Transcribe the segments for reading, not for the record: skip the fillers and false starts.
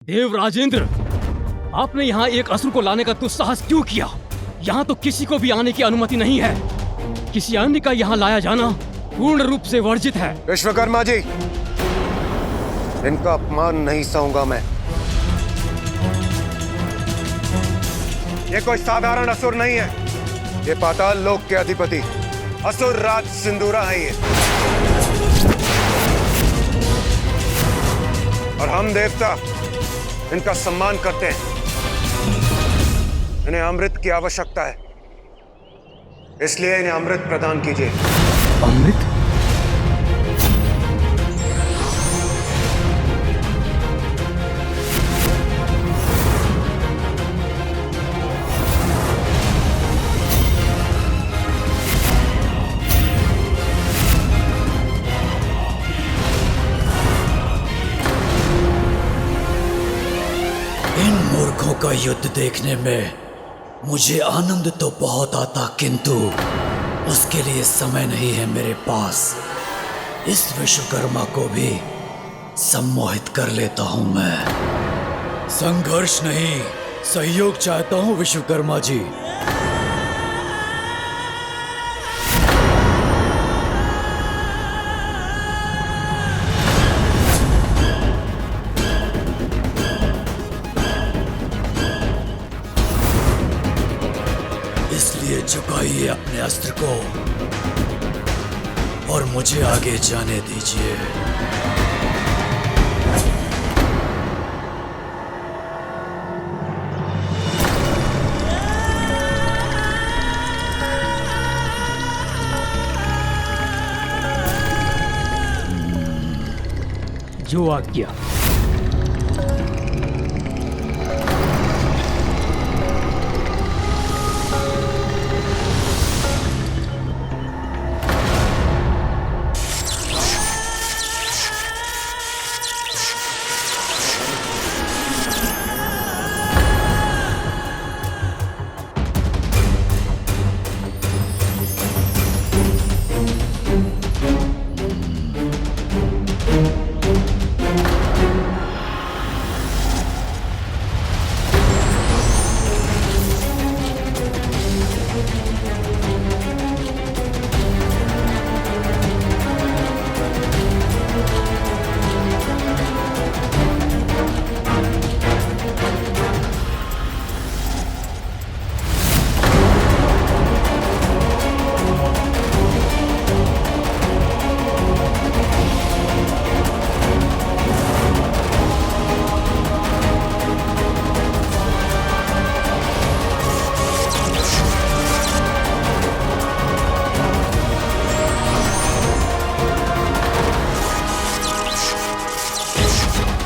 देव राजेंद्र, आपने यहाँ एक असुर को लाने का दुस्साहस क्यों किया? यहाँ तो किसी को भी आने की अनुमति नहीं है। किसी अन्य का यहाँ लाया जाना पूर्ण रूप से वर्जित है। विश्वकर्मा जी, इनका अपमान नहीं सहूंगा मैं। ये कोई साधारण असुर नहीं है, ये पाताल लोक के अधिपति असुर राज सिंदूरा है ये। और हम देवता इनका सम्मान करते हैं। इन्हें अमृत की आवश्यकता है, इसलिए इन्हें अमृत प्रदान कीजिए। अमृत? इन मूर्खों का युद्ध देखने में मुझे आनंद तो बहुत आता, किंतु उसके लिए समय नहीं है मेरे पास। इस विश्वकर्मा को भी सम्मोहित कर लेता हूं मैं। संघर्ष नहीं, सहयोग चाहता हूं विश्वकर्मा जी। इसलिए झुकाइए अपने अस्त्र को और मुझे आगे जाने दीजिए। जो आज्ञा।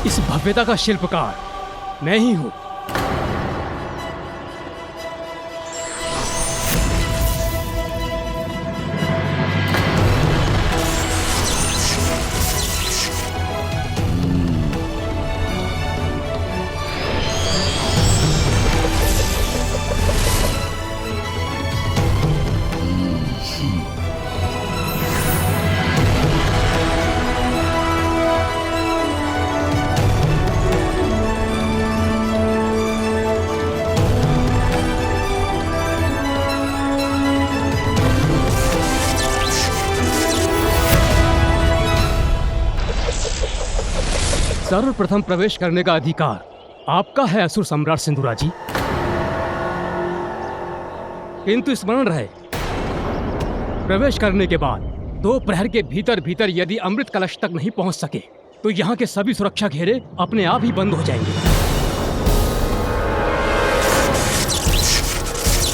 इस भव्यता का शिल्पकार मैं ही हूं। सर्वप्रथम प्रवेश करने का अधिकार आपका है असुर सम्राट सिंदूरा जी, किंतु स्मरण रहे, प्रवेश करने के बाद 2 प्रहर के भीतर भीतर यदि अमृत कलश तक नहीं पहुंच सके तो यहाँ के सभी सुरक्षा घेरे अपने आप ही बंद हो जाएंगे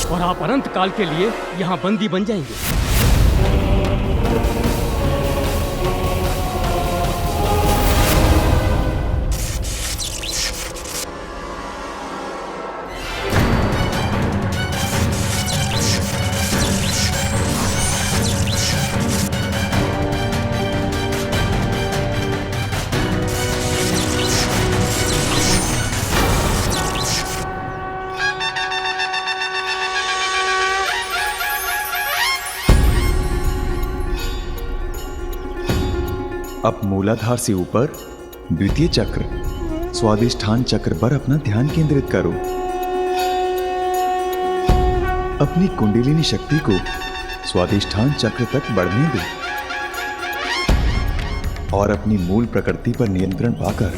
और आप अनंत काल के लिए यहाँ बंदी बन जाएंगे। अब मूलाधार से ऊपर द्वितीय चक्र, स्वादिष्ठान चक्र पर अपना ध्यान केंद्रित करो। अपनी कुंडलिनी शक्ति को स्वादिष्ठान चक्र तक बढ़ने दो और अपनी मूल प्रकृति पर नियंत्रण पाकर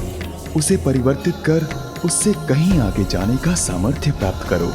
उसे परिवर्तित कर उससे कहीं आगे जाने का सामर्थ्य प्राप्त करो।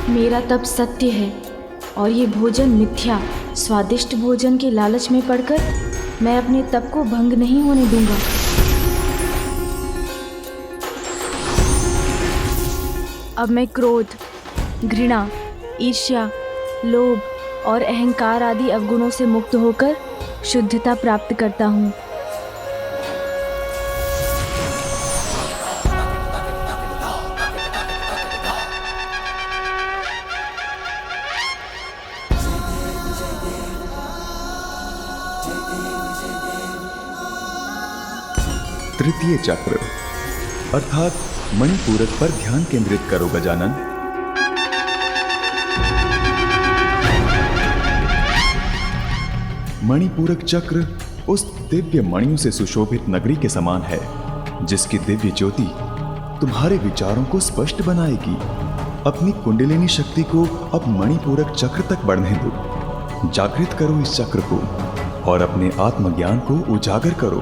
मेरा तप सत्य है और ये भोजन मिथ्या। स्वादिष्ट भोजन के लालच में पड़कर मैं अपने तप को भंग नहीं होने दूंगा। अब मैं क्रोध, घृणा, ईर्ष्या, लोभ और अहंकार आदि अवगुणों से मुक्त होकर शुद्धता प्राप्त करता हूँ। तृतीय चक्र अर्थात मणिपूरक पर ध्यान केंद्रित करो गजानन। मणिपूरक चक्र उस दिव्य मणियों से सुशोभित नगरी के समान है जिसकी दिव्य ज्योति तुम्हारे विचारों को स्पष्ट बनाएगी। अपनी कुंडलिनी शक्ति को अब मणिपूरक चक्र तक बढ़ने दो। जागृत करो इस चक्र को और अपने आत्मज्ञान को उजागर करो।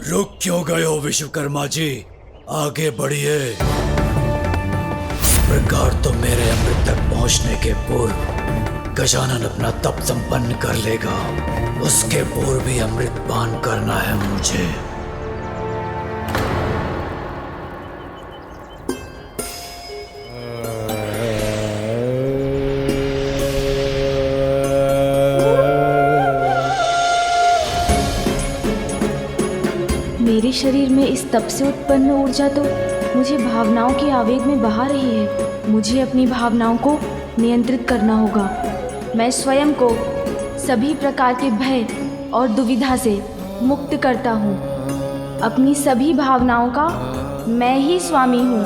रुक क्यों गए हो विश्वकर्मा जी? आगे बढ़िए। इस प्रकार तो मेरे अमृत तक पहुंचने के पूर्व गजानन अपना तप संपन्न कर लेगा। उसके पूर्व भी अमृत पान करना है मुझे। मेरे शरीर में इस तप से उत्पन्न ऊर्जा तो मुझे भावनाओं के आवेग में बहा रही है। मुझे अपनी भावनाओं को नियंत्रित करना होगा। मैं स्वयं को सभी प्रकार के भय और दुविधा से मुक्त करता हूँ। अपनी सभी भावनाओं का मैं ही स्वामी हूँ।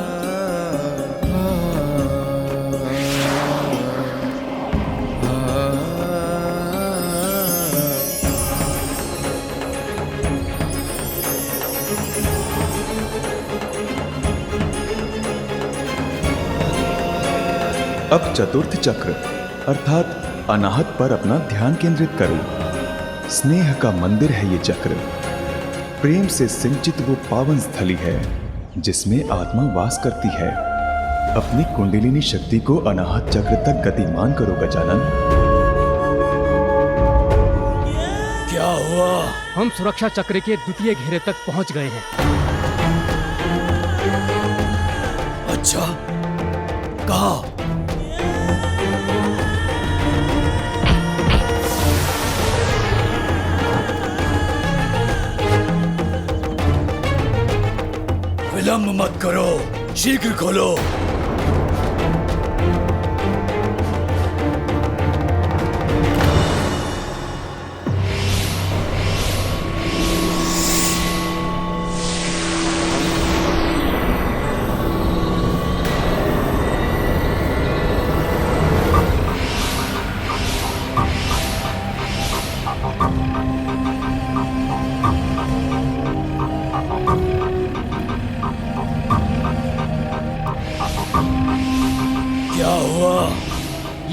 अब चतुर्थ चक्र अर्थात अनाहत पर अपना ध्यान केंद्रित करो। स्नेह का मंदिर है ये चक्र। प्रेम से सिंचित वो पावन स्थली है जिसमें आत्मा वास करती है। अपनी कुंडलिनी शक्ति को अनाहत चक्र तक गतिमान करो गजानन। क्या हुआ? हम सुरक्षा चक्र के द्वितीय घेरे तक पहुंच गए हैं। अच्छा, कहाँ? विलंब मत करो, शीघ्र खोलो।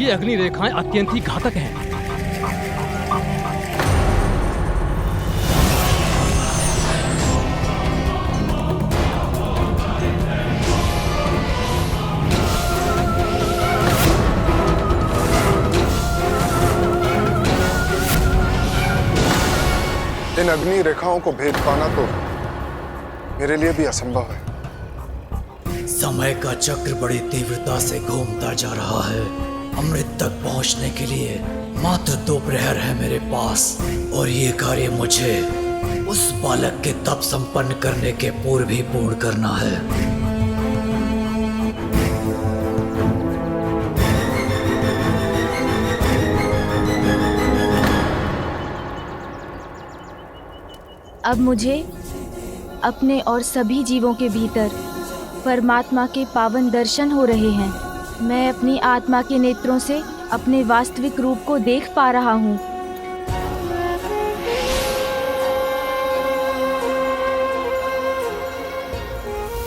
ये अग्नि रेखाएं अत्यंत ही घातक हैं। इन अग्नि रेखाओं को भेद पाना तो मेरे लिए भी असंभव है। समय का चक्र बड़ी तीव्रता से घूमता जा रहा है। अमृत तक पहुंचने के लिए मात्र 2 प्रहर है मेरे पास, और ये कार्य मुझे उस बालक के तप संपन्न करने के पूर्व ही पूर्ण करना है। अब मुझे अपने और सभी जीवों के भीतर परमात्मा के पावन दर्शन हो रहे हैं। मैं अपनी आत्मा के नेत्रों से अपने वास्तविक रूप को देख पा रहा हूँ।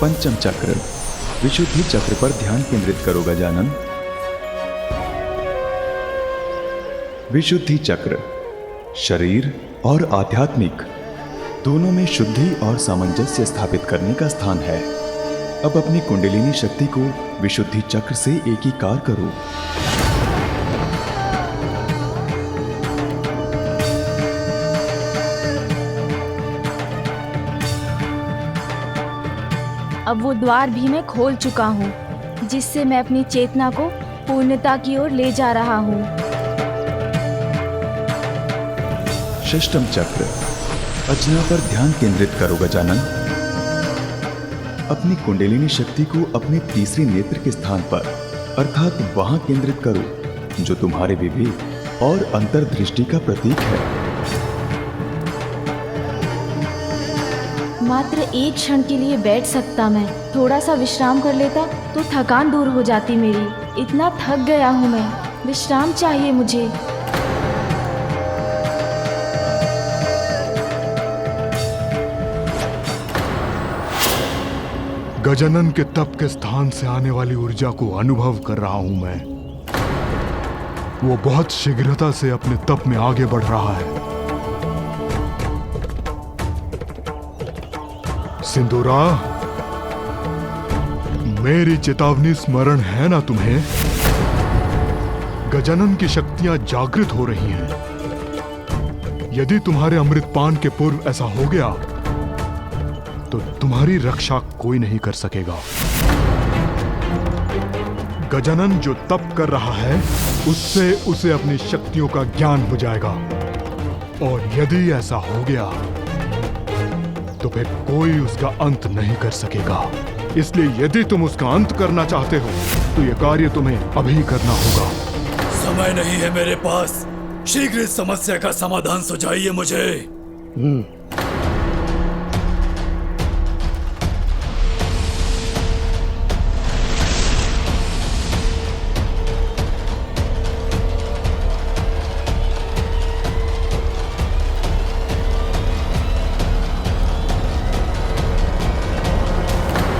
पंचम चक्र, विशुद्धि चक्र पर ध्यान केंद्रित करो गजानन। विशुद्धि चक्र शरीर और आध्यात्मिक दोनों में शुद्धि और सामंजस्य स्थापित करने का स्थान है। अब अपनी कुंडलिनी शक्ति को विशुद्धि चक्र से एकीकार करो। अब वो द्वार भी मैं खोल चुका हूँ, जिससे मैं अपनी चेतना को पूर्णता की ओर ले जा रहा हूँ। षष्ठम चक्र, अजना पर ध्यान केंद्रित करो गजानन। अपनी कुंडलिनी शक्ति को अपने तीसरे नेत्र के स्थान पर अर्थात वहां केंद्रित करो जो तुम्हारे विवेक और अंतर्दृष्टि का प्रतीक है। मात्र एक क्षण के लिए बैठ सकता मैं, थोड़ा सा विश्राम कर लेता तो थकान दूर हो जाती मेरी। इतना थक गया हूँ मैं, विश्राम चाहिए मुझे। गजानन के तप के स्थान से आने वाली ऊर्जा को अनुभव कर रहा हूं मैं। वो बहुत शीघ्रता से अपने तप में आगे बढ़ रहा है। सिंदूरा, मेरी चेतावनी स्मरण है ना तुम्हें? गजानन की शक्तियां जागृत हो रही हैं। यदि तुम्हारे अमृतपान के पूर्व ऐसा हो गया तो तुम्हारी रक्षा कोई नहीं कर सकेगा। गजानन जो तप कर रहा है उससे उसे अपनी शक्तियों का ज्ञान हो जाएगा, और यदि ऐसा हो गया तो फिर कोई उसका अंत नहीं कर सकेगा। इसलिए यदि तुम उसका अंत करना चाहते हो तो यह कार्य तुम्हें अभी करना होगा। समय नहीं है मेरे पास, शीघ्र इस समस्या का समाधान सुझाइए मुझे।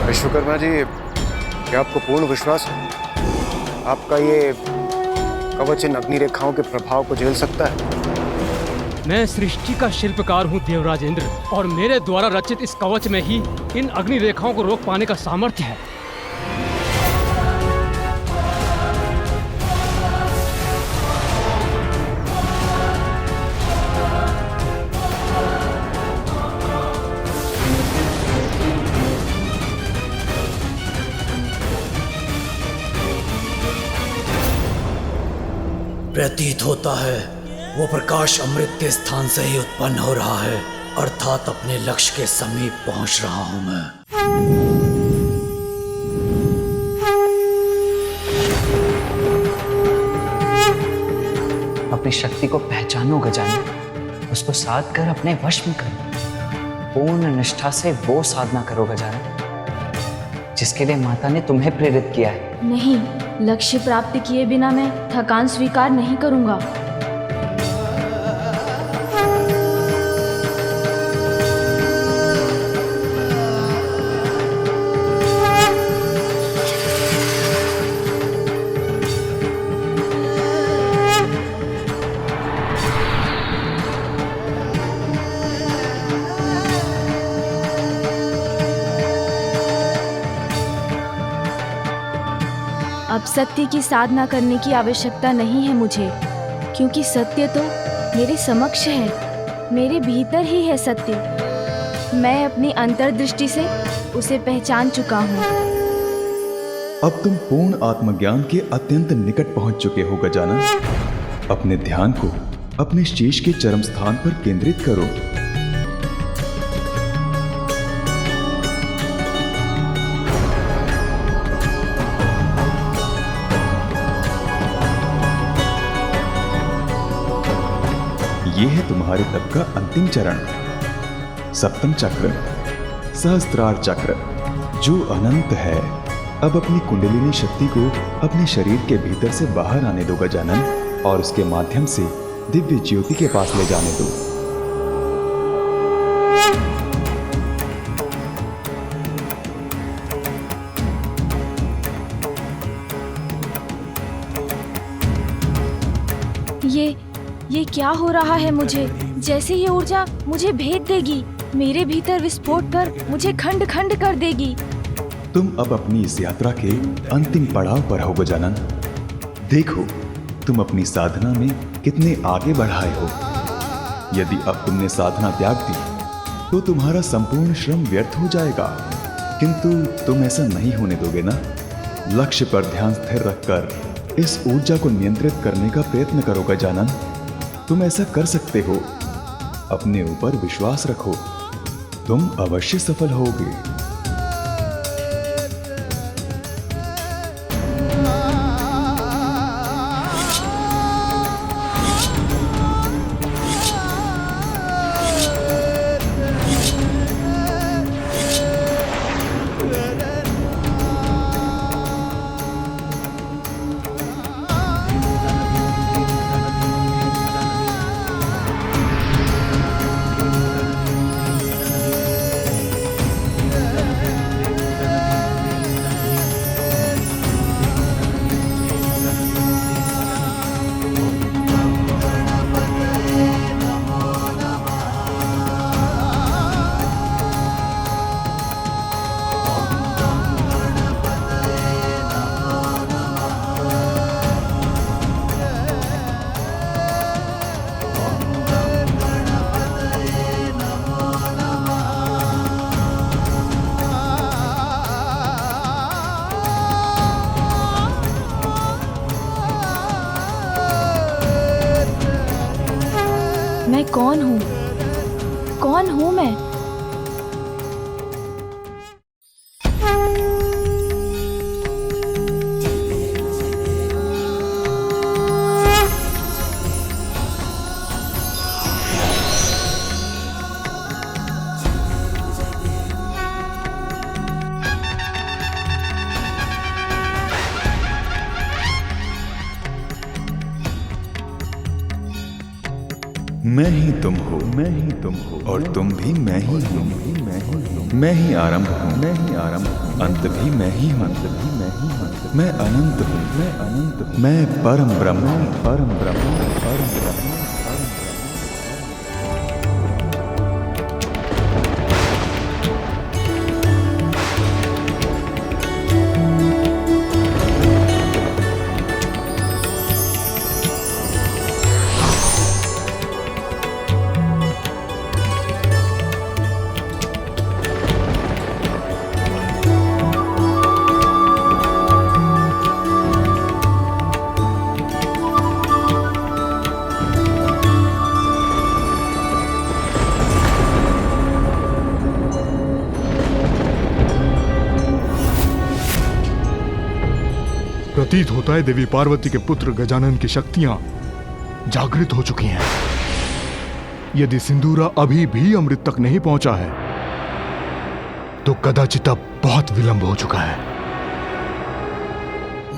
विश्वकर्मा जी, क्या आपको पूर्ण विश्वास है आपका ये कवच इन अग्नि रेखाओं के प्रभाव को झेल सकता है? मैं सृष्टि का शिल्पकार हूँ देवराजेंद्र, और मेरे द्वारा रचित इस कवच में ही इन अग्नि रेखाओं को रोक पाने का सामर्थ्य है। प्रतीत होता है वो प्रकाश अमृत के स्थान से ही उत्पन्न हो रहा है, अर्थात अपने लक्ष्य के समीप पहुंच रहा हूं मैं। अपनी शक्ति को पहचानो गजानन, उसको साध कर अपने वश में करो। पूर्ण निष्ठा से वो साधना करो गजानन जिसके लिए माता ने तुम्हें प्रेरित किया है। नहीं, लक्ष्य प्राप्त किए बिना मैं थकान स्वीकार नहीं करूंगा। सत्य की साधना करने की आवश्यकता नहीं है मुझे, क्योंकि सत्य तो मेरे समक्ष है, मेरे भीतर ही है सत्य। मैं अपनी अंतर्दृष्टि से उसे पहचान चुका हूँ। अब तुम पूर्ण आत्मज्ञान के अत्यंत निकट पहुंच चुके हो गजानन। अपने ध्यान को अपने शीश के चरम स्थान पर केंद्रित करो। यह है तुम्हारे तप का अंतिम चरण, सप्तम चक्र, सहस्त्रार चक्र, जो अनंत है। अब अपनी कुंडलिनी शक्ति को अपने शरीर के भीतर से बाहर आने दो गजानन, और उसके माध्यम से दिव्य ज्योति के पास ले जाने दो। ये क्या हो रहा है मुझे? जैसे ये ऊर्जा मुझे भेद देगी, मेरे भीतर विस्फोट कर मुझे खंड खंड कर देगी। तुम अब अपनी इस यात्रा के अंतिम पड़ाव पर हो गजानन। देखो तुम अपनी साधना में कितने आगे बढ़ाए हो। यदि अब तुमने साधना त्याग दी तो तुम्हारा संपूर्ण श्रम व्यर्थ हो जाएगा, किंतु तुम ऐसा नहीं होने दोगे ना। लक्ष्य पर ध्यान स्थिर रखकर इस ऊर्जा को नियंत्रित करने का प्रयत्न करो गजानन। तुम ऐसा कर सकते हो। अपने ऊपर विश्वास रखो, तुम अवश्य सफल होगे। मैं कौन हूँ? कौन हूँ मैं? मैं ही तुम हो, मैं ही तुम हो, और तुम भी मैं ही हूँ। मैं ही आरंभ हूँ, मैं ही आरंभ हूँ, अंत भी मैं ही हूँ, अंत भी मैं ही हूँ। मैं अनंत हूँ, मैं अनंत हूँ, मैं परम ब्रह्म, परम ब्रह्म, परम ब्रह्म। प्रतीत होता है देवी पार्वती के पुत्र गजानन की शक्तियां जागृत हो चुकी हैं। यदि सिंदूरा अभी भी अमृत तक नहीं पहुंचा है तो कदाचित अब बहुत विलंब हो चुका है।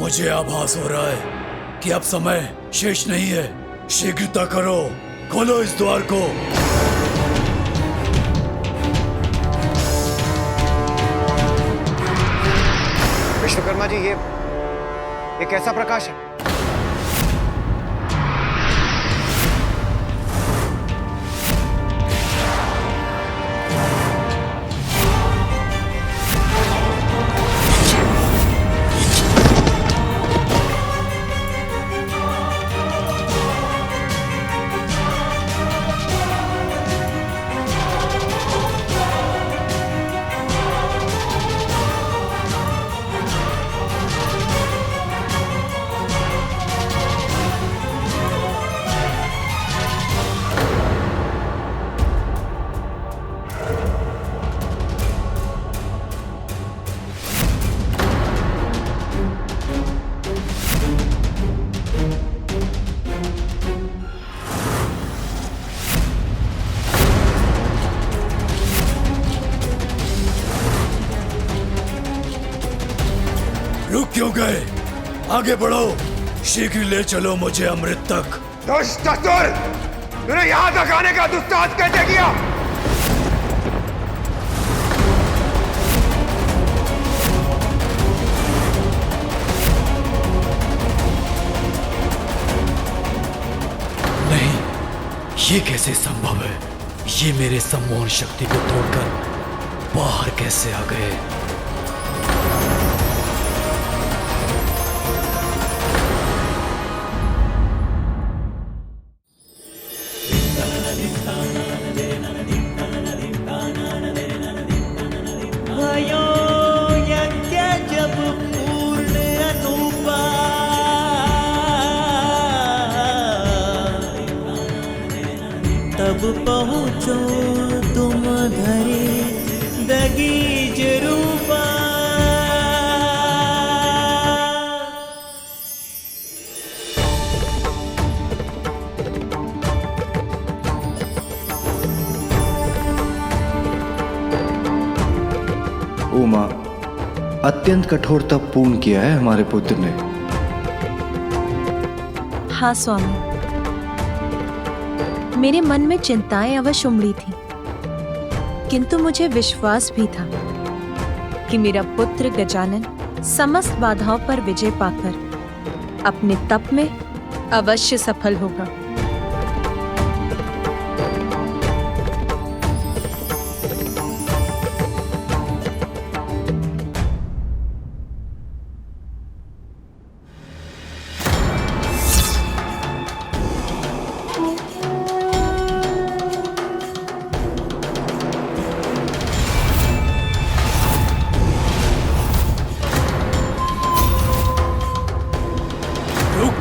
मुझे आभास हो रहा है कि अब समय शेष नहीं है। शीघ्रता करो, खोलो इस द्वार को। विश्वकर्मा जी, ये कैसा प्रकाश है? क्यों गए? आगे बढ़ो, शीघ्र ले चलो मुझे अमृत तक। दुष्ट असुर, तूने यहाँ तक आने का दुस्साहस कैसे किया? नहीं, ये कैसे संभव है? ये मेरे सम्मोहन शक्ति को तोड़कर बाहर कैसे आ गए? भयो यज्ञ जब पूर्ण अनुपा, तब पहुँचो तुम धरे दगीज रूपा। उमा, अत्यंत कठोर तप पूर्ण किया है हमारे पुत्र ने। हाँ स्वामी, मेरे मन में चिंताएं अवश्य उमड़ी थी, किंतु मुझे विश्वास भी था कि मेरा पुत्र गजानन समस्त बाधाओं पर विजय पाकर अपने तप में अवश्य सफल होगा।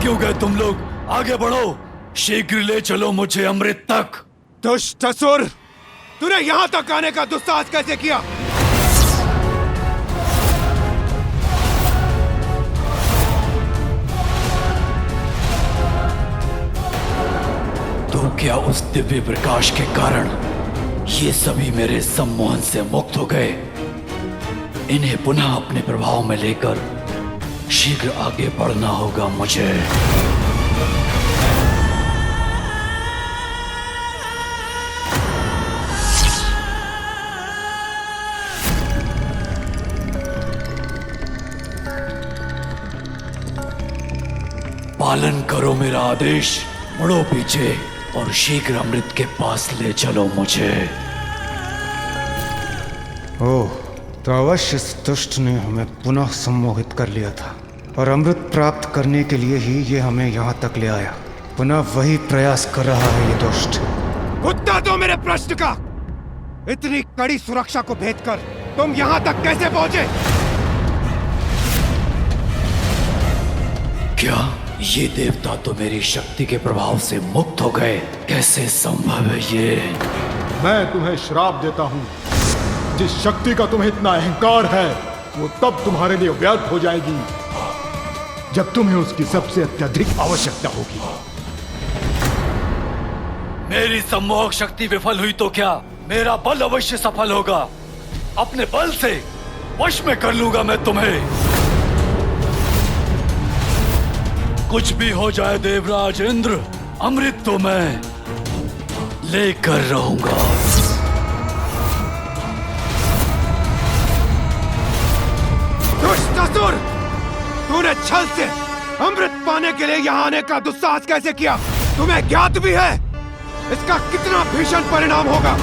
क्यों गए तुम लोग? आगे बढ़ो, शीघ्र ले चलो मुझे अमृत तक। दुष्ट असुर, तूने यहाँ तक आने का दुस्साहस कैसे किया? तो क्या उस दिव्य प्रकाश के कारण ये सभी मेरे सम्मोहन से मुक्त हो गए? इन्हें पुनः अपने प्रभाव में लेकर शीघ्र आगे बढ़ना होगा मुझे। पालन करो मेरा आदेश, मुड़ो पीछे और शीघ्र अमृत के पास ले चलो मुझे। ओह, तो अवश्य इस दुष्ट ने हमें पुनः सम्मोहित कर लिया था और अमृत प्राप्त करने के लिए ही ये हमें यहाँ तक ले आया। पुनः वही प्रयास कर रहा है ये दुष्ट। उत्तर दो मेरे प्रश्न का। इतनी कड़ी सुरक्षा को भेद कर तुम यहाँ तक कैसे पहुंचे? क्या ये देवता तो मेरी शक्ति के प्रभाव से मुक्त हो गए? कैसे संभव है ये? मैं तुम्हें श्राप देता हूँ। जिस शक्ति का तुम्हें इतना अहंकार है वो तब तुम्हारे लिए व्यर्थ हो जाएगी जब तुम्हें उसकी सबसे अत्यधिक आवश्यकता होगी। मेरी सम्मोहक शक्ति विफल हुई तो क्या, मेरा बल अवश्य सफल होगा। अपने बल से वश में कर लूंगा मैं तुम्हें। कुछ भी हो जाए देवराज इंद्र, अमृत तो मैं लेकर रहूंगा। दुष्ट असुर, तूने छल से अमृत पाने के लिए यहाँ आने का दुस्साहस कैसे किया? तुम्हें ज्ञात भी है इसका कितना भीषण परिणाम होगा।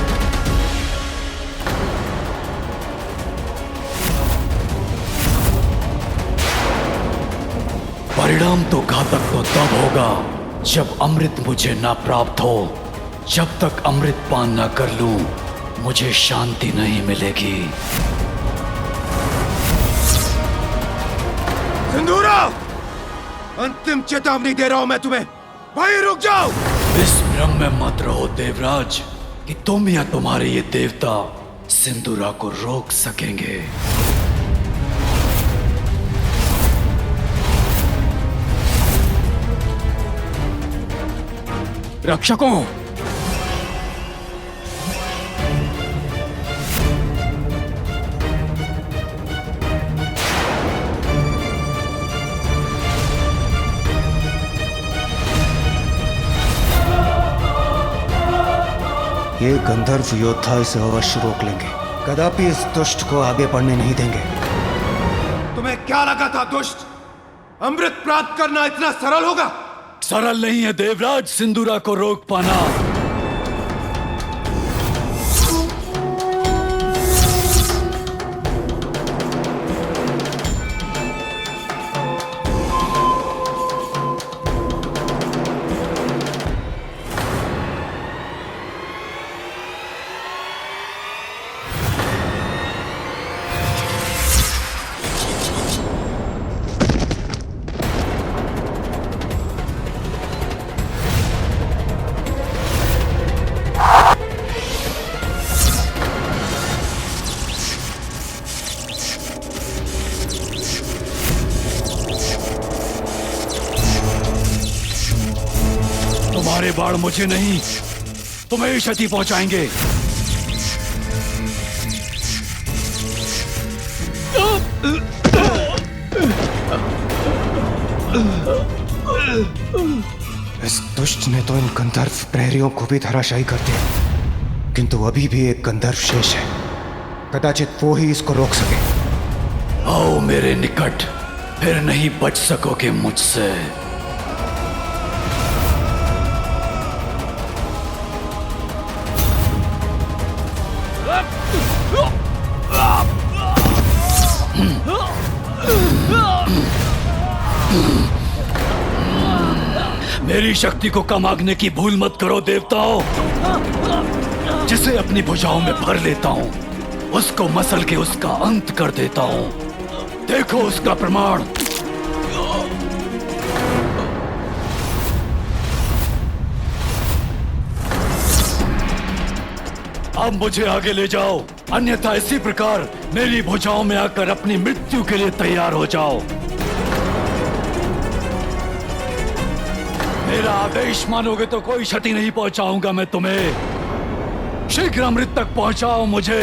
परिणाम तो घातक तो तब होगा जब अमृत मुझे ना प्राप्त हो। जब तक अमृत पान ना कर लूं, मुझे शांति नहीं मिलेगी। सिंदूरा, अंतिम चेतावनी दे रहा हूं मैं तुम्हें, भाई रुक जाओ। इस भ्रम में मत रहो देवराज कि तुम या तुम्हारे ये देवता सिंदूरा को रोक सकेंगे। रक्षकों, ये गंधर्व योद्धा इसे अवश्य रोक लेंगे। कदापि इस दुष्ट को आगे बढ़ने नहीं देंगे। तुम्हें क्या लगा था दुष्ट? अमृत प्राप्त करना इतना सरल होगा? सरल नहीं है देवराज सिंदूरा को रोक पाना। तुम्हारे बाण मुझे नहीं, तुम्हें ही क्षति पहुंचाएंगे। इस दुष्ट ने तो इन गंधर्व प्रहरियों को भी धराशायी कर दिया, किंतु अभी भी एक गंधर्व शेष है। कदाचित वो ही इसको रोक सके। आओ मेरे निकट, फिर नहीं बच सकोगे मुझसे। मेरी शक्ति को कम आंकने की भूल मत करो देवताओं। जिसे अपनी भुजाओं में भर लेता हूं, उसको मसल के उसका अंत कर देता हूं। देखो उसका प्रमाण। अब मुझे आगे ले जाओ, अन्यथा इसी प्रकार मेरी भुजाओं में आकर अपनी मृत्यु के लिए तैयार हो जाओ। मेरा आदेश मानोगे तो कोई क्षति नहीं पहुंचाऊंगा मैं तुम्हें। शीघ्र अमृत तक पहुंचाओ मुझे।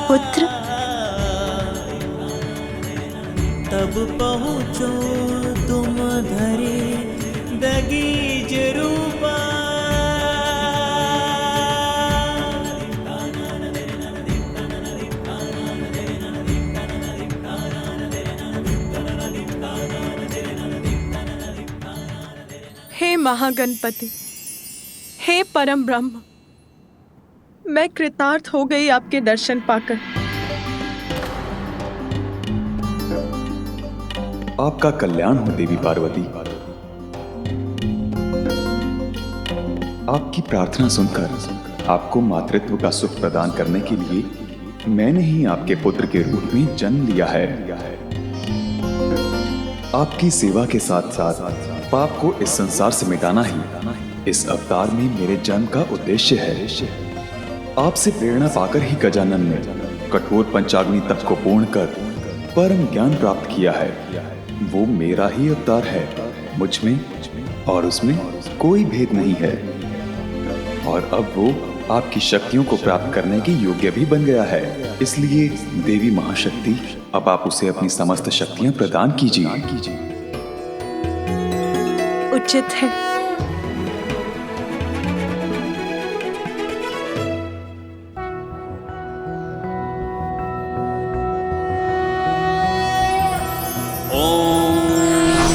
पुत्र, तब पहुँचो तुम धरे दगीज रूपा। हे महागणपति, हे परम ब्रह्म, मैं कृतार्थ हो गई आपके दर्शन पाकर। आपका कल्याण हो देवी पार्वती। आपकी प्रार्थना सुनकर आपको मातृत्व का सुख प्रदान करने के लिए मैंने ही आपके पुत्र के रूप में जन्म लिया है। आपकी सेवा के साथ साथ पाप को इस संसार से मिटाना ही इस अवतार में मेरे जन्म का उद्देश्य है। आपसे प्रेरणा पाकर ही गजानन ने कठोर पंचाग्नि तप को पूर्ण कर परम ज्ञान प्राप्त किया है। वो मेरा ही अवतार है। मुझ में और उसमें कोई भेद नहीं है। और अब वो आपकी शक्तियों को प्राप्त करने के योग्य भी बन गया है। इसलिए देवी महाशक्ति, अब आप उसे अपनी समस्त शक्तियां प्रदान कीजिए। उचित है।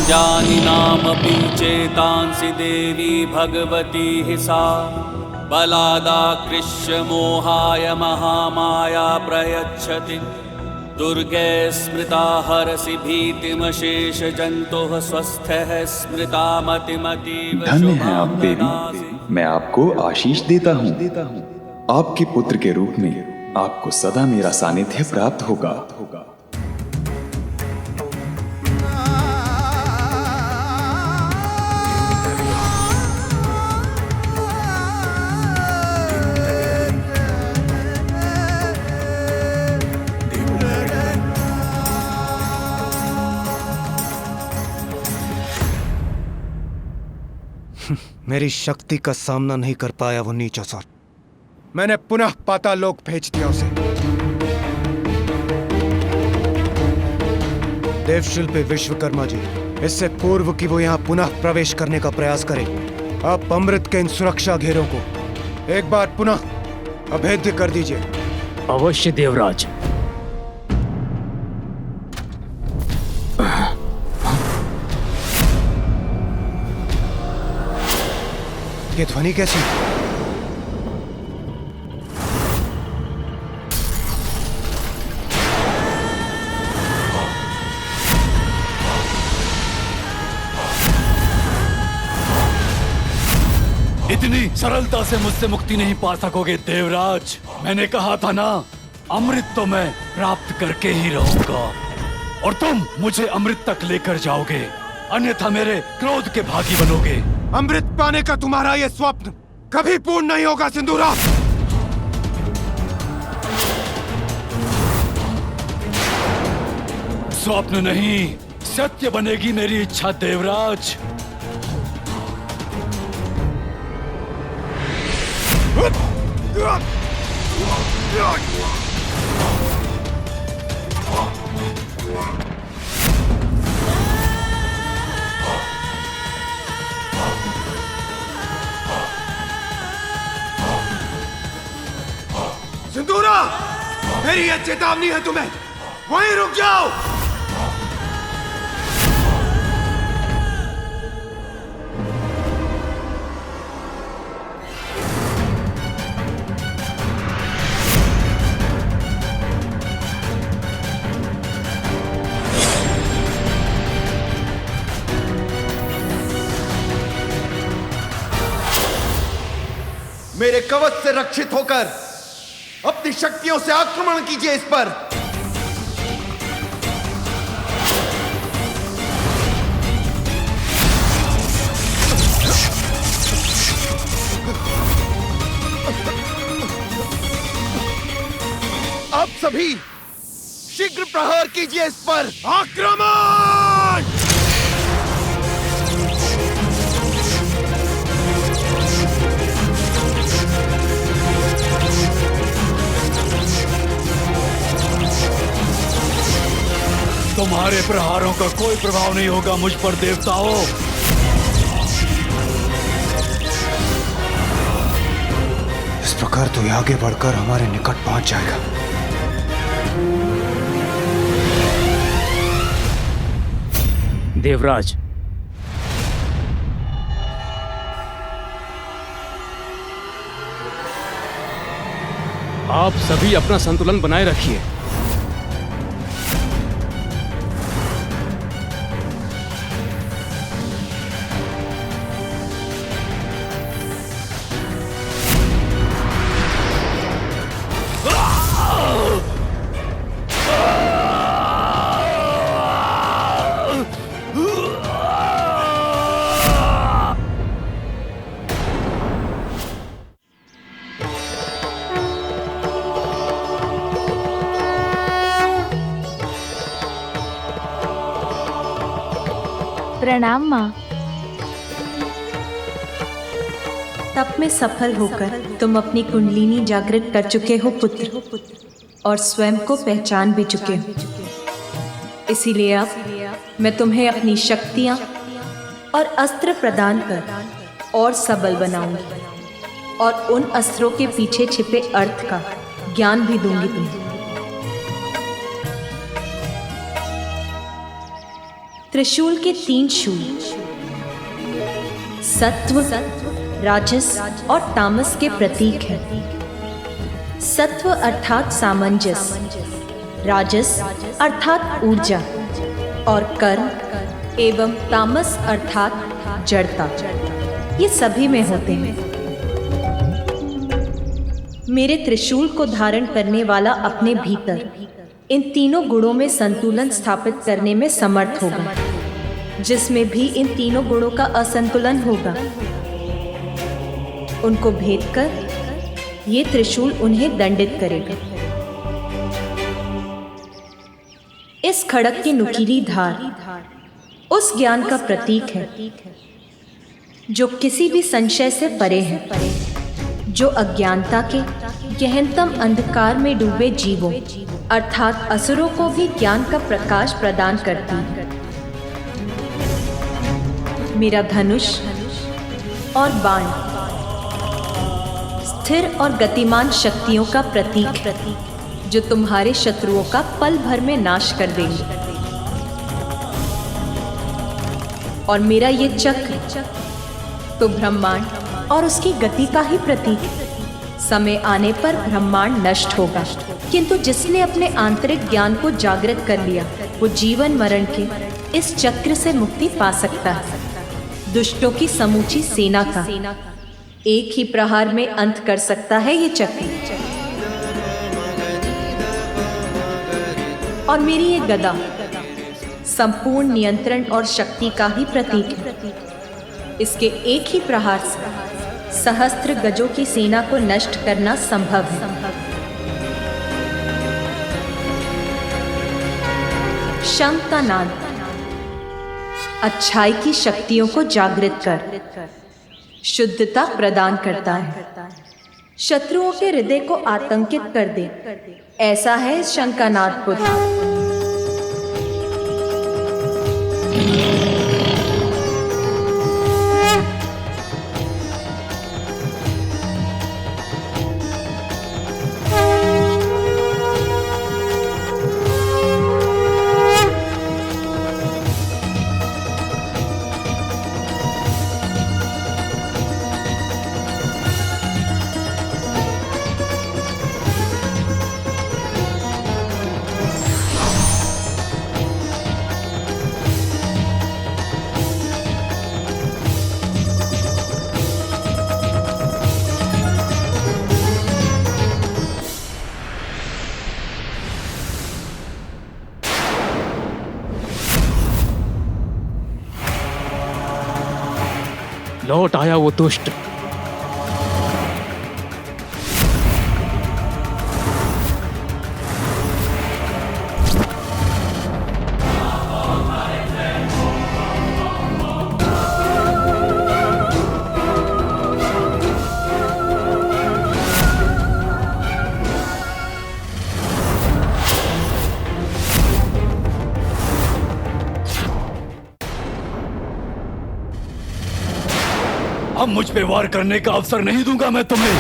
जानिनामपि चेतांसि देवी भगवती हि सा बलादाकृष्य मोहाय महामाया प्रयच्छति दुर्गे स्मृता हरसि भीतिमशेष जन्तुः स्वस्थः स्मृता मतिमतीव धन्य है आप देवी, मैं आपको आशीष देता हूँ। आपके पुत्र के रूप में आपको सदा मेरा सानिध्य प्राप्त होगा। मेरी शक्ति का सामना नहीं कर पाया वो नीच असुर। मैंने पुनः पाताल लोक भेज दिया उसे। देवशिल्पी विश्वकर्मा जी, इससे पूर्व कि वो यहाँ पुनः प्रवेश करने का प्रयास करे, आप अमृत के इन सुरक्षा घेरों को एक बार पुनः अभेद्य कर दीजिए। अवश्य देवराज। ये ध्वनि कैसी? इतनी सरलता से मुझसे मुक्ति नहीं पा सकोगे देवराज। मैंने कहा था ना, अमृत तो मैं प्राप्त करके ही रहूंगा और तुम मुझे अमृत तक लेकर जाओगे, अन्यथा मेरे क्रोध के भागी बनोगे। अमृत पाने का तुम्हारा ये स्वप्न कभी पूर्ण नहीं होगा सिंदूरा। स्वप्न नहीं, सत्य बनेगी मेरी इच्छा देवराज। सिंदूरा, मेरी यह चेतावनी है तुम्हें, वहीं रुक जाओ। मेरे कवच से रक्षित होकर अपनी शक्तियों से आक्रमण कीजिए इस पर। आप सभी शीघ्र प्रहार कीजिए इस पर। आक्रमण! तुम्हारे प्रहारों का कोई प्रभाव नहीं होगा मुझ पर देवताओं। इस प्रकार तो आगे बढ़कर हमारे निकट पहुंच जाएगा। देवराज, आप सभी अपना संतुलन बनाए रखिए। प्रणाम माँ। तप में सफल होकर तुम अपनी कुंडलिनी जागृत कर चुके हो पुत्र, और स्वयं को पहचान भी चुके हो। इसीलिए अब मैं तुम्हें अपनी शक्तियाँ और अस्त्र प्रदान कर और सबल बनाऊंगी, और उन अस्त्रों के पीछे छिपे अर्थ का ज्ञान भी दूंगी तुम्हें। त्रिशूल के 3 शूल सत्व, राजस और तामस के प्रतीक हैं। सत्व अर्थात सामंजस्य, राजस अर्थात ऊर्जा और कर्म एवं तामस अर्थात जड़ता, ये सभी में होते हैं। मेरे त्रिशूल को धारण करने वाला अपने भीतर इन तीनों गुणों में संतुलन स्थापित करने में समर्थ होगा। जिसमें भी इन तीनों गुणों का असंतुलन होगा, उनको भेद कर ये त्रिशूल उन्हें दंडित करेगा। इस खड़ग की नुकीली धार उस ज्ञान का प्रतीक है जो किसी भी संशय से परे है, जो अज्ञानता के गहनतम अंधकार में डूबे जीवों अर्थात असुरों को भी ज्ञान का प्रकाश प्रदान करती है। मेरा धनुष और बाण स्थिर और गतिमान शक्तियों का प्रतीक है, जो तुम्हारे शत्रुओं का पल भर में नाश कर देंगे। और मेरा ये चक्र तो ब्रह्मांड और उसकी गति का ही प्रतीक है। समय आने पर ब्रह्मांड नष्ट होगा, किंतु जिसने अपने आंतरिक ज्ञान को जागृत कर लिया, वो जीवन मरण के इस चक्र से मुक्ति पा सकता है। दुष्टों की समूची सेना का एक ही प्रहार में अंत कर सकता है ये चक्र। और मेरी ये गदा संपूर्ण नियंत्रण और शक्ति का ही प्रतीक है। इसके एक ही प्रहार से सहस्त्र गजों की सेना को नष्ट करना संभव है। शंख का नाद अच्छाई की शक्तियों को जागृत कर शुद्धता प्रदान करता है, शत्रुओं के हृदय को आतंकित कर दे। ऐसा है शंख का नाद पुत्र। लौट आया वो दुष्ट। अब मुझ पे वार करने का अवसर नहीं दूंगा मैं तुम्हें।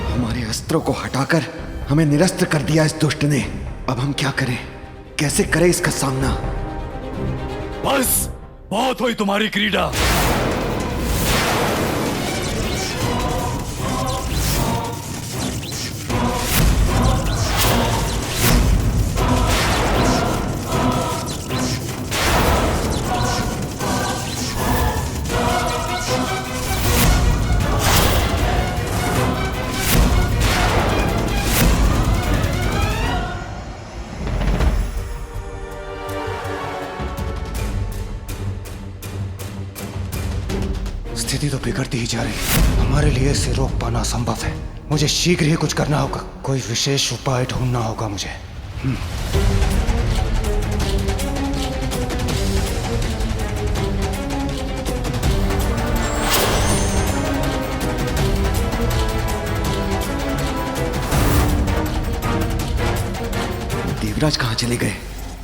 हमारे अस्त्रों को हटाकर हमें निरस्त्र कर दिया इस दुष्ट ने। अब हम क्या करें, कैसे करें इसका सामना? बस बहुत हुई तुम्हारी क्रीड़ा। स्थिति तो बिगड़ती ही जा रही है। हमारे लिए इसे रोक पाना असंभव है। मुझे शीघ्र ही कुछ करना होगा। कोई विशेष उपाय ढूंढना होगा मुझे। शिवराज कहाँ चले गए?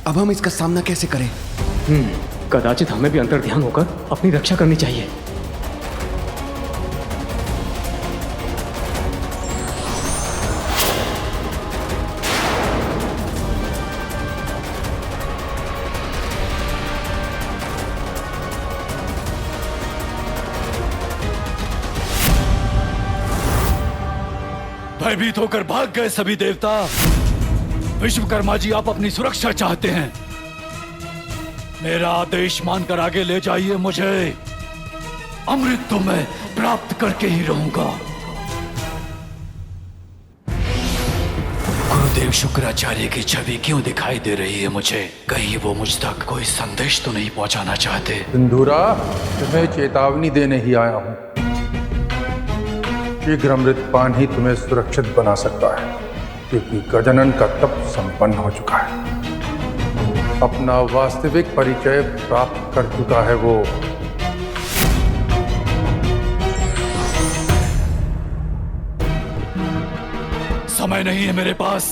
अब हम इसका सामना कैसे करें? कदाचित हमें भी अंतर्ध्यान होकर अपनी रक्षा करनी चाहिए। भयभीत होकर भाग गए सभी देवता। विश्वकर्मा जी, आप अपनी सुरक्षा चाहते हैं। मेरा आदेश मानकर आगे ले जाइए मुझे। अमृत तो मैं प्राप्त करके ही रहूंगा। गुरुदेव शुक्राचार्य की छवि क्यों दिखाई दे रही है मुझे? कहीं वो मुझ तक कोई संदेश तो नहीं पहुंचाना चाहते? सिंधूरा, तुम्हें चेतावनी देने ही आया हूं। शीघ्र अमृतपान ही तुम्हें सुरक्षित बना सकता है, क्योंकि गजानन का तप संपन्न हो चुका है। अपना वास्तविक परिचय प्राप्त कर चुका है वो। समय नहीं है मेरे पास।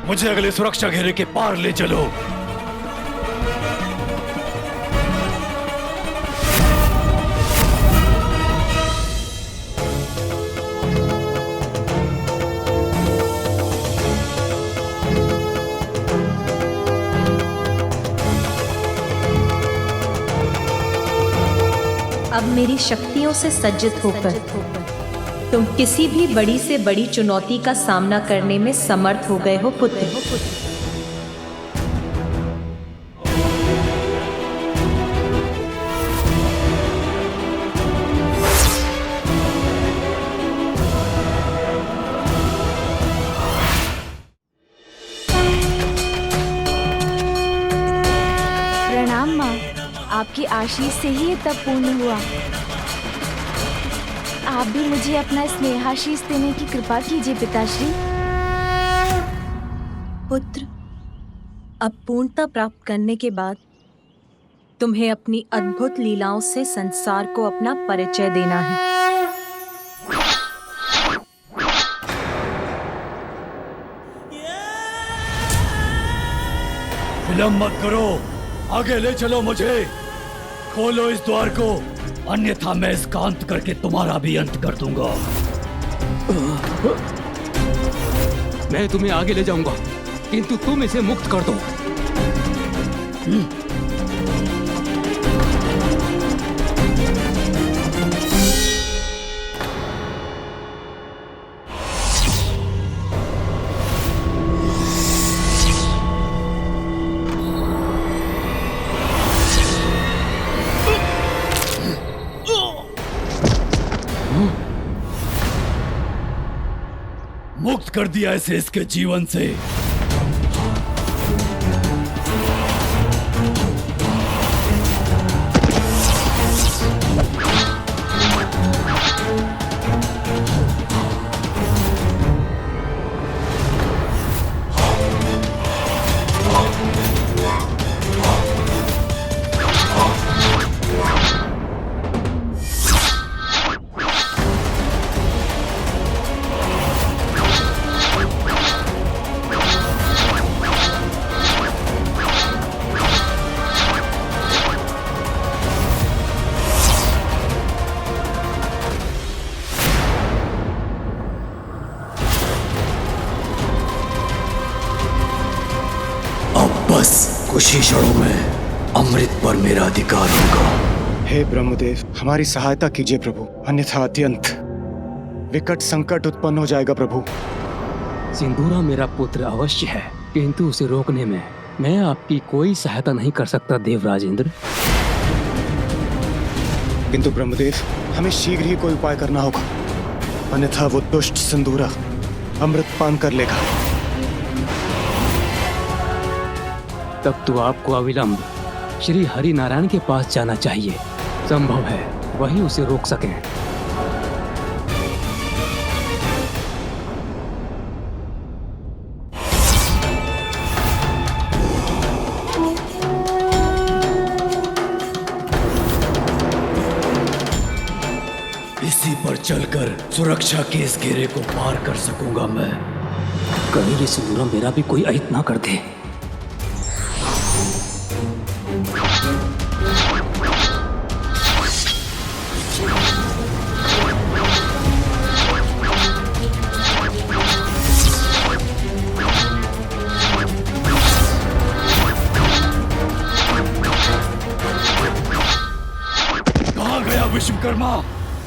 मुझे अगले सुरक्षा घेरे के पार ले चलो। अब मेरी शक्तियों से सज्जित होकर तुम किसी भी बड़ी से बड़ी चुनौती का सामना करने में समर्थ हो गए हो पुत्र। प्रणाम माँ, आपकी आशीष से ही ये तप पूर्ण हुआ। आप भी मुझे अपना स्नेहाशीष देने की कृपा कीजिए पिताश्री। पुत्र, अब पूर्णता प्राप्त करने के बाद तुम्हें अपनी अद्भुत लीलाओं से संसार को अपना परिचय देना है। विलंब मत करो, आगे ले चलो मुझे। खोलो इस द्वार को, अन्यथा मैं इसका अंत करके तुम्हारा भी अंत कर दूंगा। मैं तुम्हें आगे ले जाऊंगा, किंतु तुम इसे मुक्त कर दो। मुक्त कर दिया इसे इसके जीवन से। कुछ ही क्षणों में अमृत पर मेरा अधिकार होगा। हे ब्रह्मदेव, हमारी सहायता कीजिए प्रभु, अन्यथा अत्यंत विकट संकट उत्पन्न हो जाएगा प्रभु। सिंदूरा मेरा पुत्र अवश्य है, किंतु उसे रोकने में मैं आपकी कोई सहायता नहीं कर सकता देवराजेंद्र। किंतु ब्रह्मदेव, हमें शीघ्र ही कोई उपाय करना होगा, अन्यथा वो दुष्ट सिंदूरा अमृत पान कर लेगा। तब तो आपको अविलंब श्री हरि नारायण के पास जाना चाहिए। संभव है वही उसे रोक सकें। इसी पर चलकर सुरक्षा के इस घेरे को पार कर सकूंगा मैं। कहीं ये सिंदूरा मेरा भी कोई अहित ना कर दे। कहाँ गया विश्वकर्मा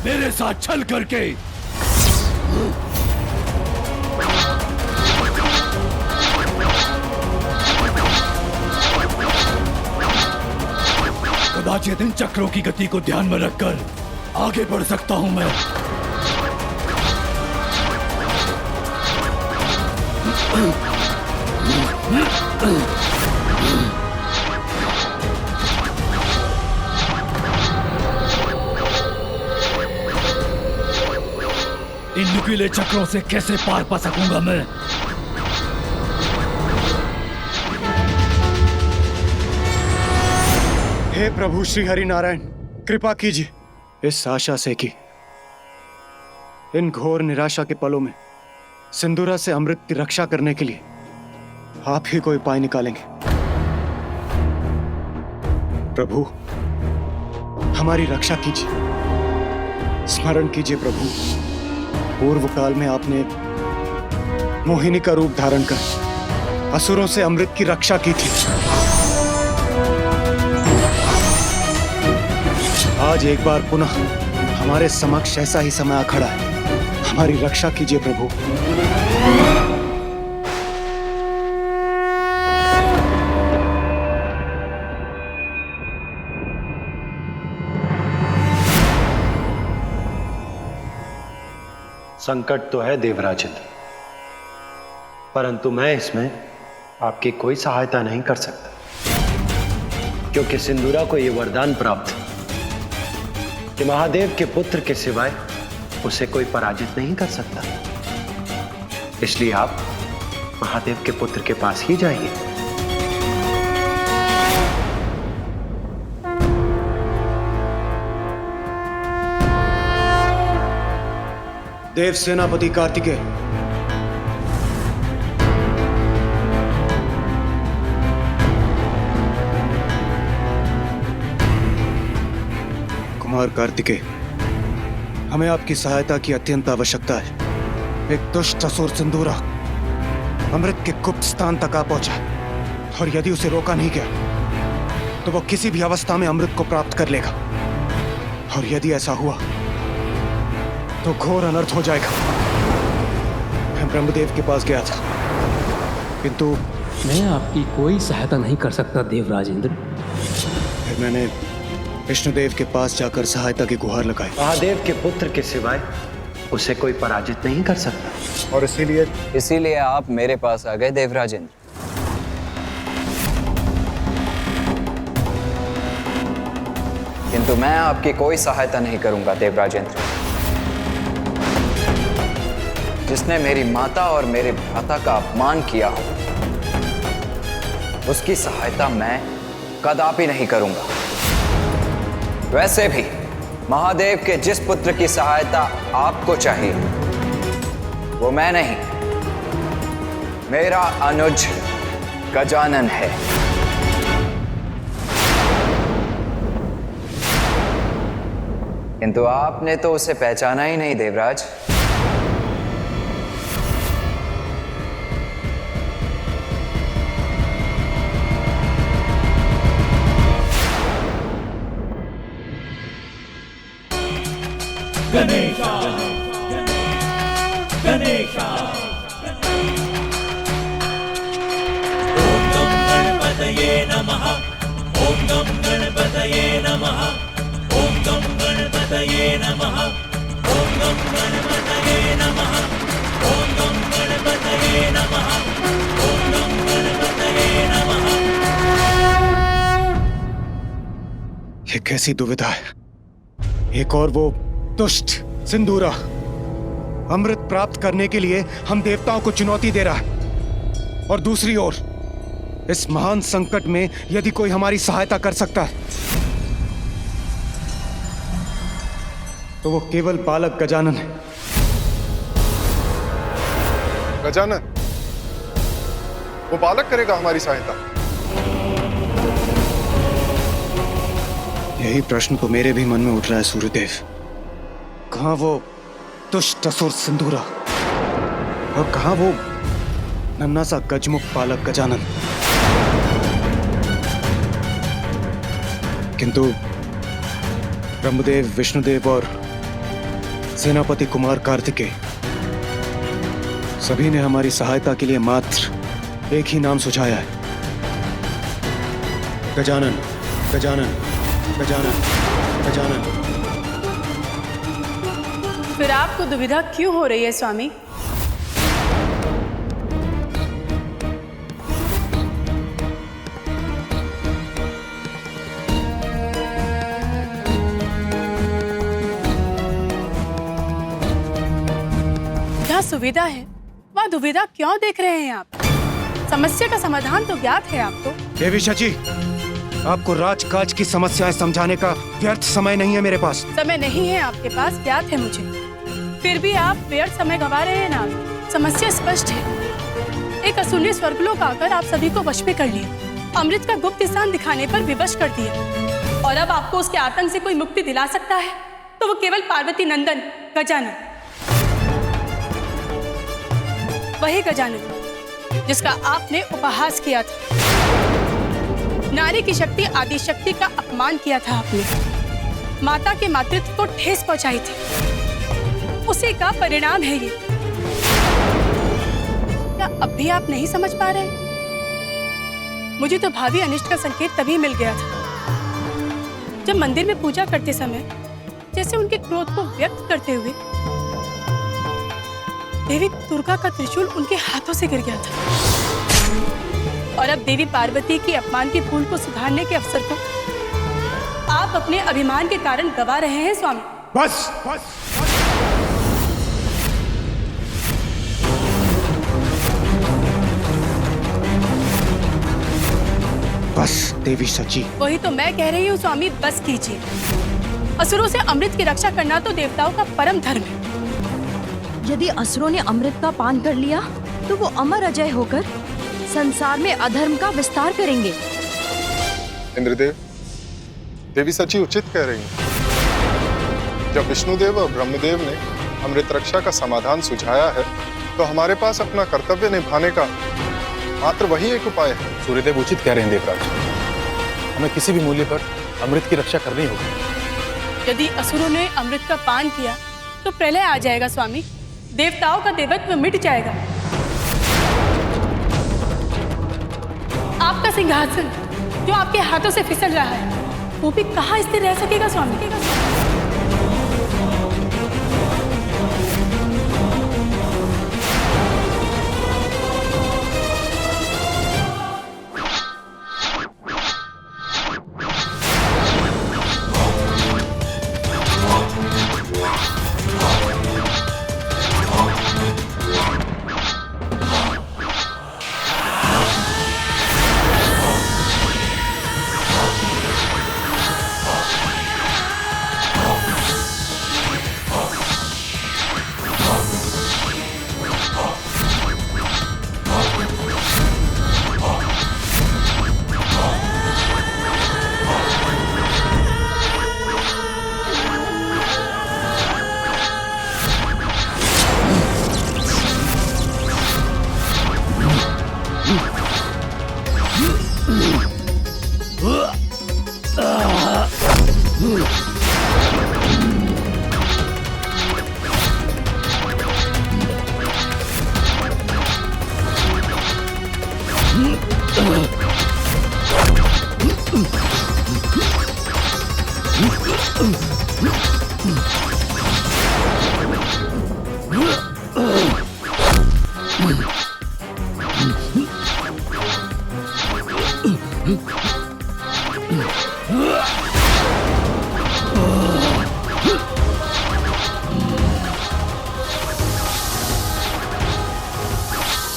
मेरे साथ छल करके? कदाचित इन चक्रों की गति को ध्यान में रखकर आगे बढ़ सकता हूं मैं। इन नुकीले चक्रों से कैसे पार पा सकूंगा मैं? हे प्रभु श्री हरि नारायण, कृपा कीजिए इस आशा से कि इन घोर निराशा के पलों में सिंदूरा से अमृत की रक्षा करने के लिए आप ही कोई उपाय निकालेंगे। प्रभु हमारी रक्षा कीजिए। स्मरण कीजिए प्रभु, पूर्व काल में आपने मोहिनी का रूप धारण कर असुरों से अमृत की रक्षा की थी। आज एक बार पुनः हमारे समक्ष ऐसा ही समय आ खड़ा है। हमारी रक्षा कीजिए प्रभु। संकट तो है देवराजेंद्र, परंतु मैं इसमें आपकी कोई सहायता नहीं कर सकता, क्योंकि सिंदूरा को यह वरदान प्राप्त है कि महादेव के पुत्र के सिवाय उसे कोई पराजित नहीं कर सकता। इसलिए आप महादेव के पुत्र के पास ही जाइए। देव सेनापति कार्तिकेय, कुमार कार्तिकेय, हमें आपकी सहायता की अत्यंत आवश्यकता है। एक दुष्ट असुर सिंदूरा अमृत के गुप्त स्थान तक आ पहुंचा, और यदि उसे रोका नहीं गया तो वो किसी भी अवस्था में अमृत को प्राप्त कर लेगा, और यदि ऐसा हुआ तो घोर अनर्थ हो जाएगा। मैं ब्रह्मदेव के पास गया था, किंतु मैं आपकी कोई सहायता नहीं कर सकता देवराजेंद्र। फिर मैंने विष्णुदेव के पास जाकर सहायता की गुहार लगाई। महादेव के पुत्र के सिवाय उसे कोई पराजित नहीं कर सकता, और इसीलिए आप मेरे पास आ गए देवराजेंद्र। किंतु मैं आपकी कोई सहायता नहीं करूंगा देवराजेंद्र। जिसने मेरी माता और मेरे भ्राता का अपमान किया हो, उसकी सहायता मैं कदापि नहीं करूंगा। वैसे भी महादेव के जिस पुत्र की सहायता आपको चाहिए वो मैं नहीं, मेरा अनुज गजानन है। किंतु आपने तो उसे पहचाना ही नहीं देवराज। गणेशा गणेशा ओम गम गणपतये नमः। ओम गम गणपतये नमः। ओम गम गणपतये नमः। ओम गम गणपतये नमः। ओम गम गणपतये नमः। ओम गम गणपतये नमः। ये कैसी दुविधा है। एक और वो दुष्ट सिंदूरा अमृत प्राप्त करने के लिए हम देवताओं को चुनौती दे रहा है, और दूसरी ओर इस महान संकट में यदि कोई हमारी सहायता कर सकता है तो वो केवल बालक गजानन है। गजानन, वो बालक करेगा हमारी सहायता। यही प्रश्न तो मेरे भी मन में उठ रहा है सूर्यदेव। कहाँ वो दुष्ट असुर सिंदूरा और कहाँ वो नन्हा सा गजमुख बालक गजानन। किंतु ब्रह्मदेव, विष्णुदेव और सेनापति कुमार कार्तिकेय सभी ने हमारी सहायता के लिए मात्र एक ही नाम सुझाया है, गजानन, गजानन, गजानन, गजानन। फिर आपको दुविधा क्यों हो रही है स्वामी? जहाँ सुविधा है वहाँ दुविधा क्यों देख रहे हैं आप? समस्या का समाधान तो ज्ञात है आपको। देवी शची, आपको राजकाज की समस्याएं समझाने का व्यर्थ समय नहीं है मेरे पास। समय नहीं है आपके पास, ज्ञात है मुझे। फिर भी आप व्यर्थ समय गंवा रहे हैं ना। समस्या स्पष्ट है। एक असुर ने स्वर्गलोक आकर आप सभी को वश में कर लिया, अमृत का गुप्त स्थान दिखाने पर विवश कर दिया, और अब आपको उसके आतंक से कोई मुक्ति दिला सकता है तो वो केवल पार्वती नंदन गजानन, वही गजानन जिसका आपने उपहास किया था। नारी की शक्ति आदि शक्ति का अपमान किया था आपने, माता के मातृत्व को ठेस पहुंचाई थी, उसी का परिणाम है ये। क्या अब भी आप नहीं समझ पा रहे? मुझे तो भावी अनिष्ट का संकेत तभी मिल गया था जब मंदिर में पूजा करते समय जैसे उनके क्रोध को व्यक्त करते हुए देवी दुर्गा का त्रिशूल उनके हाथों से गिर गया था, और अब देवी पार्वती की अपमान की भूल को सुधारने के अवसर को आप अपने अभिमान के कारण गवा रहे हैं स्वामी। बस, बस। बस देवी सची। वही तो मैं कह रही हूँ स्वामी, बस कीजिए। असुरों से अमृत की रक्षा करना तो देवताओं का परम धर्म है। यदि असुरों ने अमृत का पान कर लिया तो वो अमर अजय होकर संसार में अधर्म का विस्तार करेंगे। इंद्रदेव, देवी सची उचित कह रही हैं। जब विष्णुदेव और ब्रह्मदेव ने अमृत रक्षा का समाधान सुझाया है तो हमारे पास अपना कर्तव्य निभाने का मात्र वही एक उपाय है। सूर्यदेव उचित कह रहे हैं देवराज, हमें किसी भी मूल्य पर अमृत की रक्षा करनी होगी। यदि असुरों ने अमृत का पान किया तो प्रलय आ जाएगा स्वामी, देवताओं का देवत्व मिट जाएगा। आपका सिंहासन जो आपके हाथों से फिसल रहा है वो भी कहाँ स्थिर रह सकेगा स्वामी?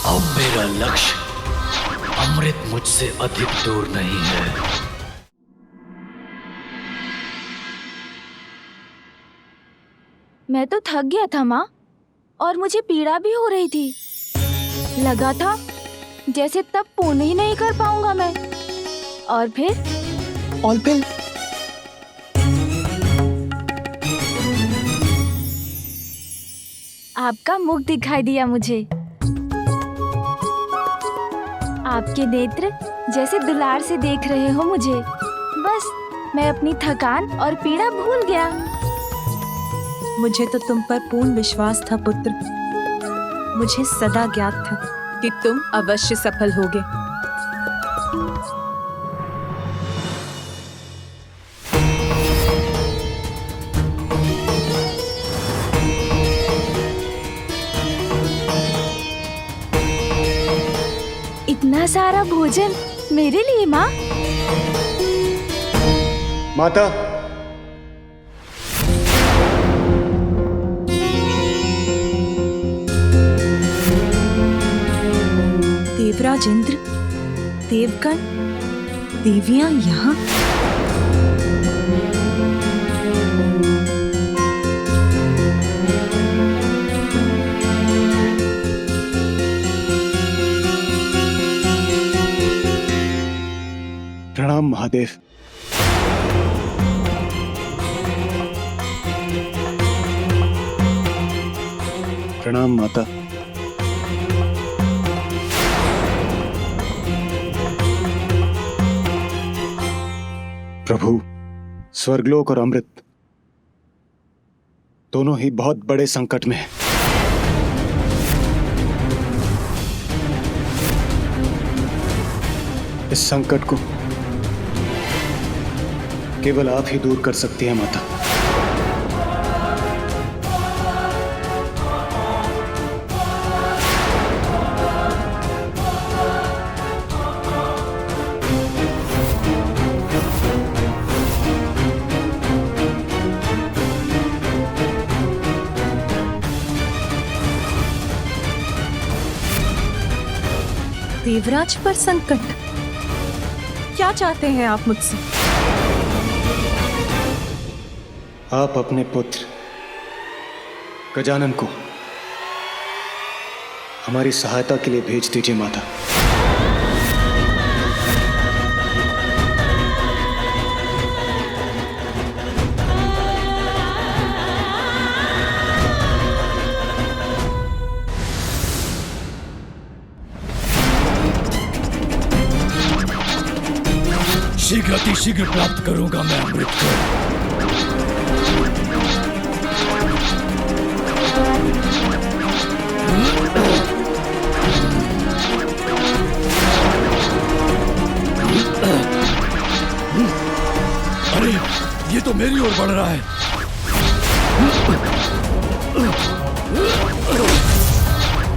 अब मेरा लक्ष्य अमृत मुझसे अधिक दूर नहीं है। मैं तो थक गया था माँ, और मुझे पीड़ा भी हो रही थी। लगा था जैसे तब पूर्ण ही नहीं कर पाऊंगा मैं। और फिर आपका मुख दिखाई दिया मुझे। आपके नेत्र जैसे दुलार से देख रहे हो मुझे। बस मैं अपनी थकान और पीड़ा भूल गया। मुझे तो तुम पर पूर्ण विश्वास था पुत्र। मुझे सदा ज्ञात था कि तुम अवश्य सफल होगे। इतना सारा भोजन मेरे लिए माँ? माता, देवराज इंद्र, देवगण, देवियां यहाँ? प्रणाम महादेव। प्रणाम माता। प्रभु, स्वर्गलोक और अमृत दोनों ही बहुत बड़े संकट में हैं। इस संकट को केवल आप ही दूर कर सकती हैं माता। देवराज पर संकट? क्या चाहते हैं आप मुझसे? आप अपने पुत्र गजानन को हमारी सहायता के लिए भेज दीजिए माता। शीघ्र अतिशीघ्र प्राप्त करूंगा मैं अमृत को। अरे ये तो मेरी ओर बढ़ रहा है।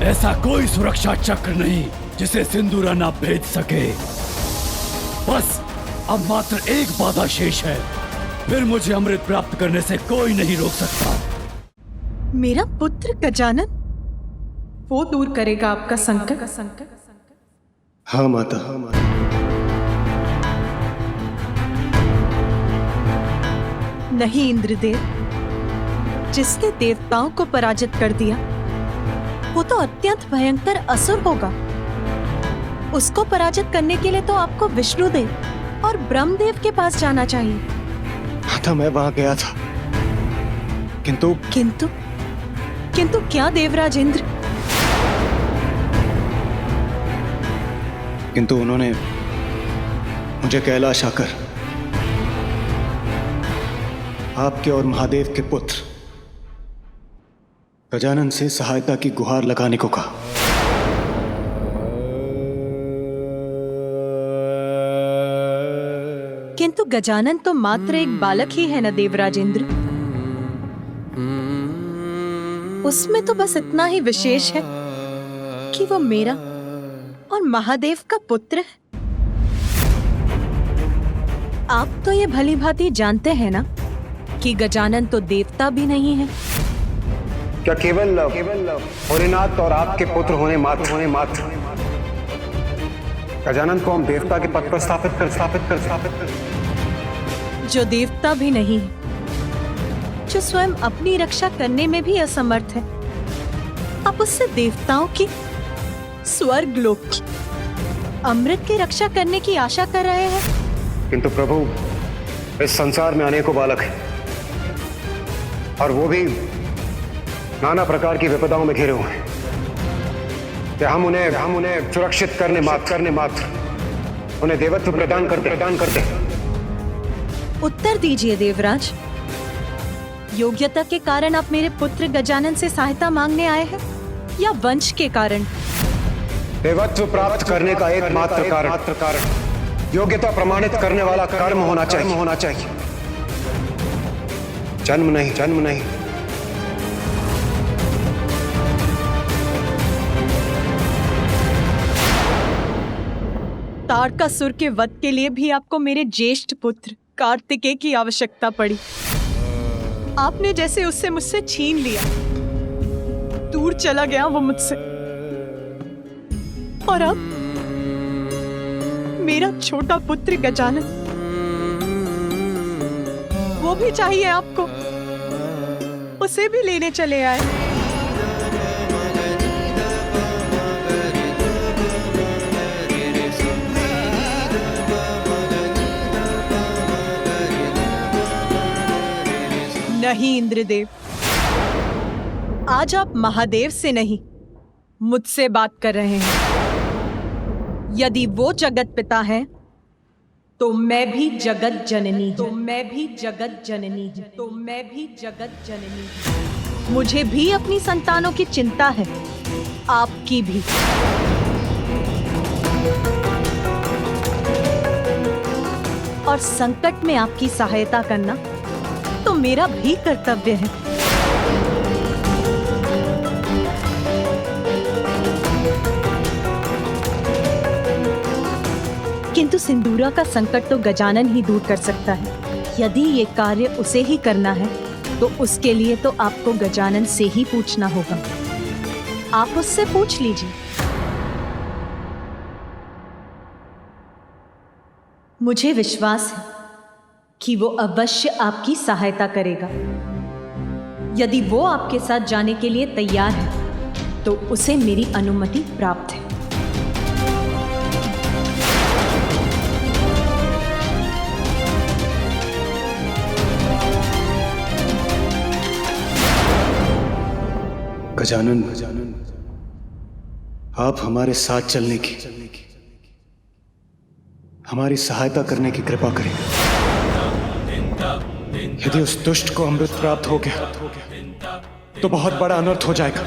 ऐसा कोई सुरक्षा चक्र नहीं जिसे सिंदूरा ना भेज सके। बस अब मात्र एक बाधा शेष है, फिर मुझे अमृत प्राप्त करने से कोई नहीं रोक सकता। मेरा पुत्र गजानन, वो दूर करेगा आपका संकट। हाँ माता, हाँ माता। नहीं इंद्रदेव, जिसने देवताओं को पराजित कर दिया वो तो अत्यंत भयंकर असुर होगा। उसको पराजित करने के लिए तो आपको विष्णुदेव और ब्रह्मदेव के पास जाना चाहिए। माता, मैं वहां गया था, किंतु किंतु क्या देवराज इंद्र? किंतु उन्होंने मुझे कैलाश आकर आपके और महादेव के पुत्र गजानन से सहायता की गुहार लगाने को कहा। किंतु गजानन तो मात्र एक बालक ही है न देवराज इंद्र। उसमें तो बस इतना ही विशेष है कि वो मेरा और महादेव का पुत्र है। आप तो ये भली भांति जानते हैं ना कि गजानन तो देवता भी नहीं है। क्या केवल भोलेनाथ और आपके पुत्र होने मात्र गजानन को हम देवता के पद पर स्थापित कर जो देवता भी नहीं है, जो स्वयं अपनी रक्षा करने में भी असमर्थ है, आप उससे देवताओं की, स्वर्ग लोक की अमृत की रक्षा करने की आशा कर रहे हैं। किंतु प्रभु, इस संसार में अनेकों बालक हैं और वो भी नाना प्रकार की विपदाओं में घिरे हुए हैं कि हम उन्हें सुरक्षित करने मात्र उन्हें देवत्व प्रदान करते। उत्तर दीजिए देवराज, योग्यता के कारण आप मेरे पुत्र गजानन से सहायता मांगने आए हैं या वंश के कारण? देवत्व प्राप्त करने का एकमात्र कारण योग्यता प्रमाणित करने वाला कर्म होना चाहिए। जन्म नहीं। तारकासुर के वध के लिए भी आपको मेरे ज्येष्ठ पुत्र कार्तिकेय की आवश्यकता पड़ी। आपने जैसे उससे मुझसे छीन लिया, दूर चला गया वो मुझसे, और अब मेरा छोटा पुत्र गजानन, वो भी चाहिए आपको, उसे भी लेने चले आए। नहीं इंद्रदेव, आज आप महादेव से नहीं मुझसे बात कर रहे हैं। यदि वो जगत पिता है तो मैं भी जगत जननी हूं। मुझे भी अपनी संतानों की चिंता है, आपकी भी। और संकट में आपकी सहायता करना तो मेरा भी कर्तव्य है। किंतु सिंदूरा का संकट तो गजानन ही दूर कर सकता है। यदि ये कार्य उसे ही करना है तो उसके लिए तो आपको गजानन से ही पूछना होगा। आप उससे पूछ लीजिए। मुझे विश्वास है कि वो अवश्य आपकी सहायता करेगा। यदि वो आपके साथ जाने के लिए तैयार है तो उसे मेरी अनुमति प्राप्त है। गजानन, आप हमारे साथ चलने की, हमारी सहायता करने की कृपा करें। यदि उस दुष्ट को अमृत प्राप्त हो गया तो बहुत बड़ा अनर्थ हो जाएगा।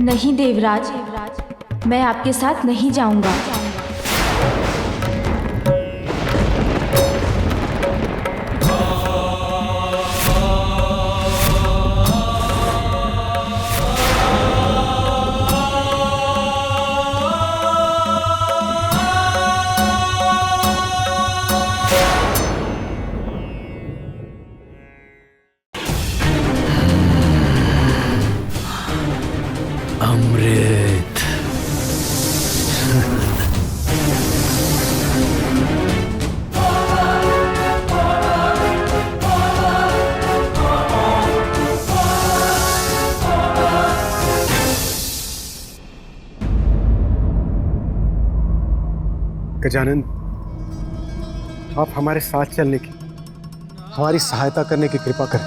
नहीं देवराज, मैं आपके साथ नहीं जाऊंगा। अमृत। गजानन, आप हमारे साथ चलने की, हमारी सहायता करने की कृपा करें।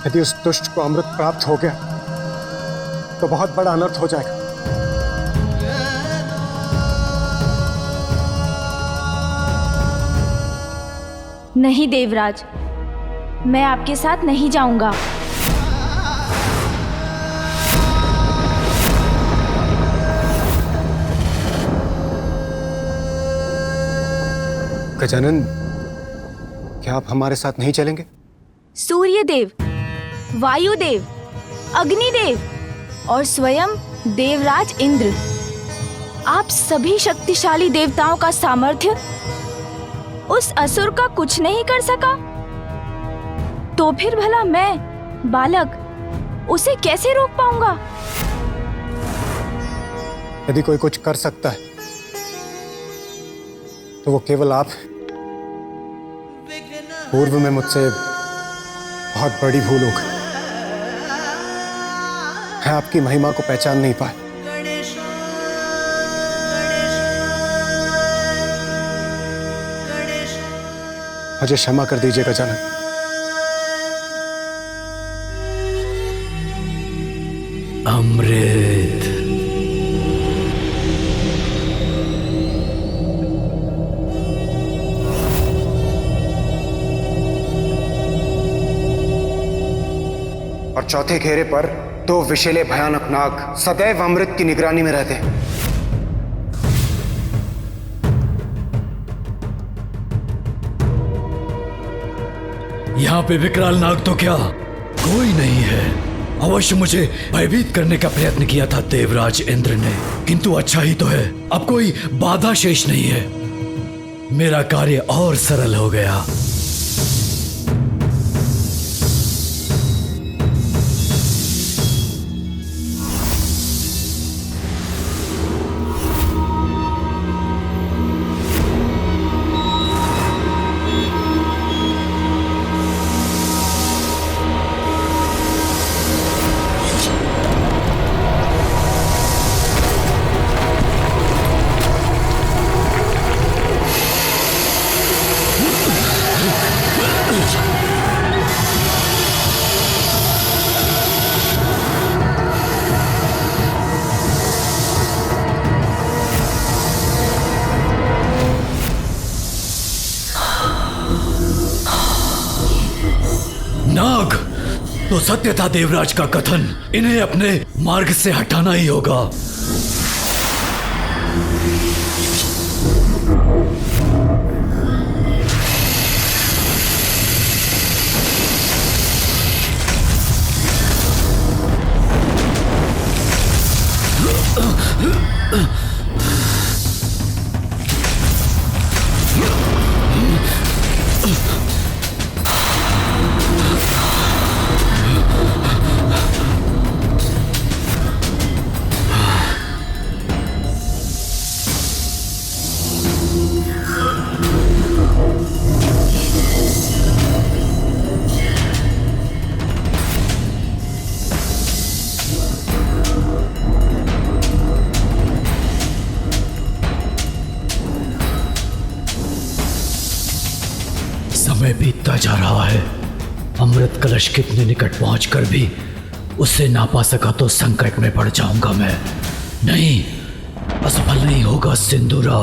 यदि उस दुष्ट को अमृत प्राप्त हो गया तो बहुत बड़ा अनर्थ हो जाएगा। नहीं देवराज, मैं आपके साथ नहीं जाऊंगा। गजानन, क्या आप हमारे साथ नहीं चलेंगे? सूर्यदेव, वायुदेव, अग्निदेव और स्वयं देवराज इंद्र, आप सभी शक्तिशाली देवताओं का सामर्थ्य उस असुर का कुछ नहीं कर सका, तो फिर भला मैं बालक उसे कैसे रोक पाऊंगा? यदि कोई कुछ कर सकता है तो वो केवल आप। पूर्व में मुझसे बहुत बड़ी भूल हो गई। मैं आपकी महिमा को पहचान नहीं पाया। मुझे क्षमा कर दीजिए गजानन। अमृत, और चौथे घेरे पर 2 विषैले भयानक नाग सदैव अमृत की निगरानी में रहते हैं। यहाँ पे विकराल नाग तो क्या कोई नहीं है। अवश्य मुझे भयभीत करने का प्रयत्न किया था देवराज इंद्र ने, किंतु अच्छा ही तो है, अब कोई बाधा शेष नहीं है। मेरा कार्य और सरल हो गया। नाग, तो सत्य था देवराज का कथन, इन्हें अपने मार्ग से हटाना ही होगा। समय बीतता जा रहा है। अमृत कलश कितने निकट पहुंचकर भी उसे ना पा सका तो संकट में पड़ जाऊंगा मैं। नहीं, असफल नहीं होगा सिंदूरा।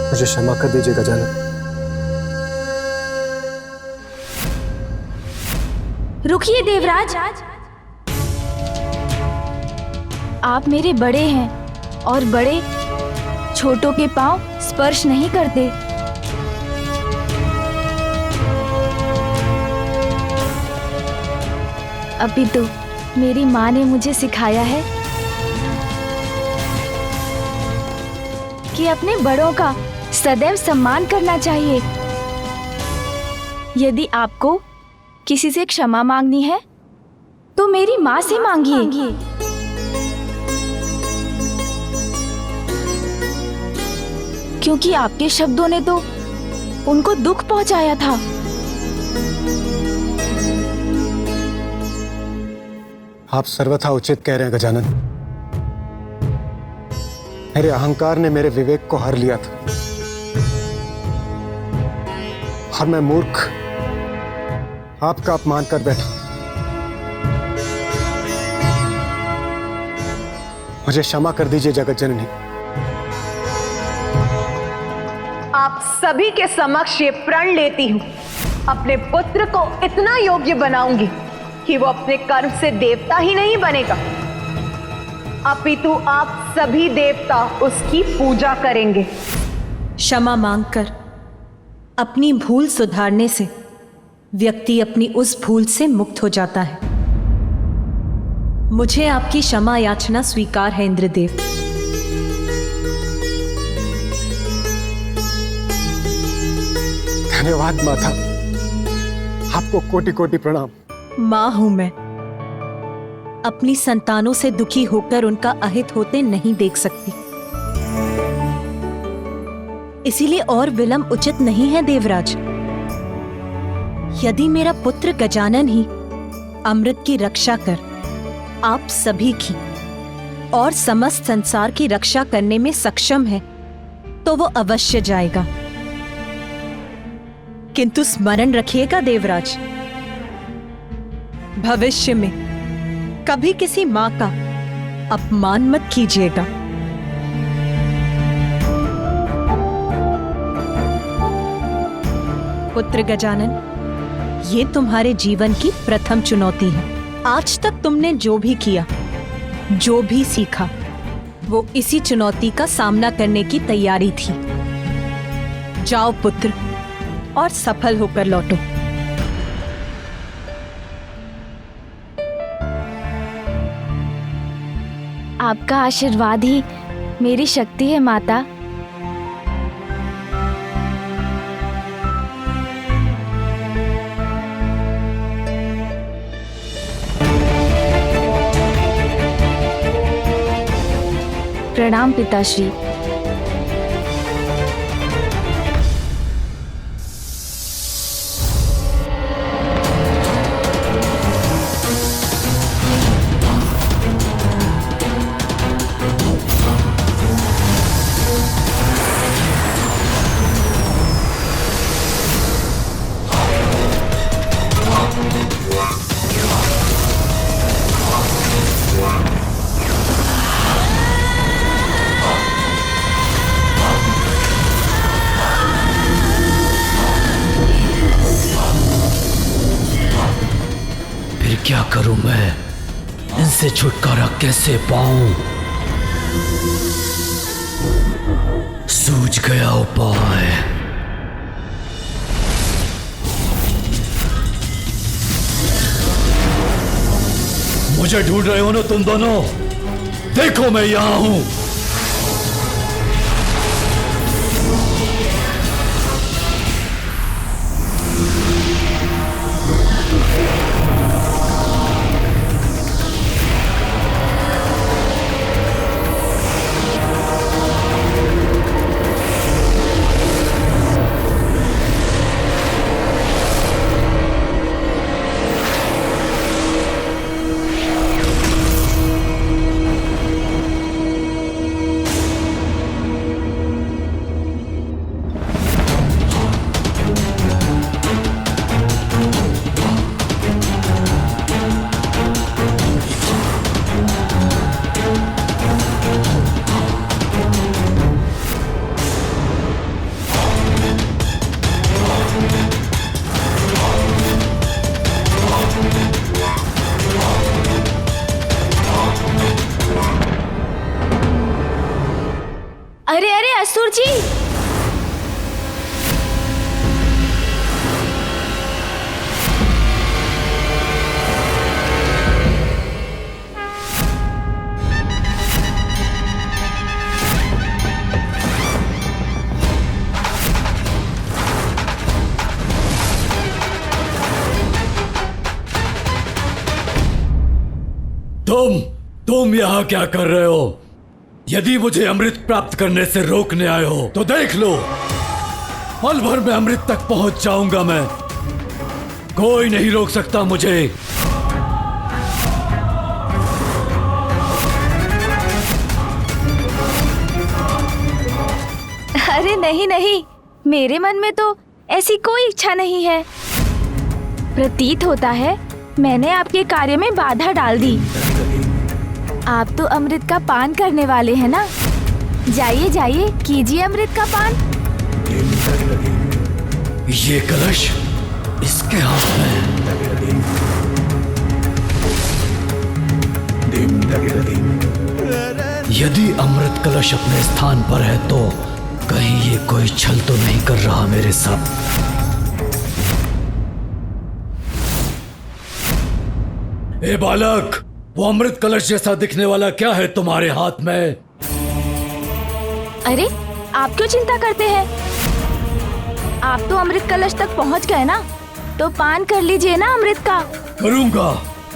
मुझे क्षमा कर दीजिए गजानन। रुकिए देवराज, आप मेरे बड़े हैं और बड़े छोटों के पांव स्पर्श नहीं करते। अभी तो मेरी माँ ने मुझे सिखाया है कि अपने बड़ों का सदैव सम्मान करना चाहिए। यदि आपको किसी से क्षमा मांगनी है तो मेरी माँ से मांगिए। क्योंकि आपके शब्दों ने तो उनको दुख पहुंचाया था। आप सर्वथा उचित कह रहे हैं गजानन। मेरे अहंकार ने मेरे विवेक को हर लिया था और मैं मूर्ख आपका अपमान कर बैठा। मुझे क्षमा कर दीजिए जगत जननी। आप सभी के समक्ष ये प्रण लेती हूँ, अपने पुत्र को इतना योग्य बनाऊंगी कि वो अपने कर्म से देवता ही नहीं बनेगा, अपितु आप सभी देवता उसकी पूजा करेंगे। क्षमा मांगकर अपनी भूल सुधारने से व्यक्ति अपनी उस भूल से मुक्त हो जाता है। मुझे आपकी क्षमा याचना स्वीकार है इंद्रदेव। धन्यवाद माता, आपको कोटि कोटि प्रणाम। मां हूं मैं, अपनी संतानों से दुखी होकर उनका अहित होते नहीं देख सकती, इसीलिए और विलंब उचित नहीं है देवराज। यदि मेरा पुत्र गजानन ही अमृत की रक्षा कर आप सभी की और समस्त संसार की रक्षा करने में सक्षम है तो वो अवश्य जाएगा। किंतु स्मरण रखिएगा देवराज, भविष्य में कभी किसी मां का अपमान मत कीजिएगा। पुत्र गजानन, ये तुम्हारे जीवन की प्रथम चुनौती है। आज तक तुमने जो भी किया, जो भी सीखा, वो इसी चुनौती का सामना करने की तैयारी थी। जाओ पुत्र और सफल होकर लौटो। आपका आशीर्वाद ही मेरी शक्ति है माता। प्रणाम पिताश्री। क्या करूं मैं? इनसे छुटकारा कैसे पाऊं? सूझ गया उपाय। मुझे ढूंढ रहे हो ना तुम दोनों? देखो मैं यहां हूं। अरे अरे असुर जी, तुम यहाँ क्या कर रहे हो? यदि मुझे अमृत प्राप्त करने से रोकने आए हो तो देख लो, पल भर में अमृत तक पहुंच जाऊंगा मैं। कोई नहीं रोक सकता मुझे। अरे नहीं नहीं, मेरे मन में तो ऐसी कोई इच्छा नहीं है। प्रतीत होता है मैंने आपके कार्य में बाधा डाल दी। आप तो अमृत का पान करने वाले हैं ना? जाइए जाइए, कीजिए अमृत का पान। ये कलश इसके हाथ में। लगेगी। यदि अमृत कलश अपने स्थान पर है तो कहीं ये कोई छल तो नहीं कर रहा मेरे साथ? ए बालक, वो अमृत कलश जैसा दिखने वाला क्या है तुम्हारे हाथ में? अरे आप क्यों चिंता करते हैं? आप तो अमृत कलश तक पहुंच गए ना, तो पान कर लीजिए ना अमृत का। करूंगा,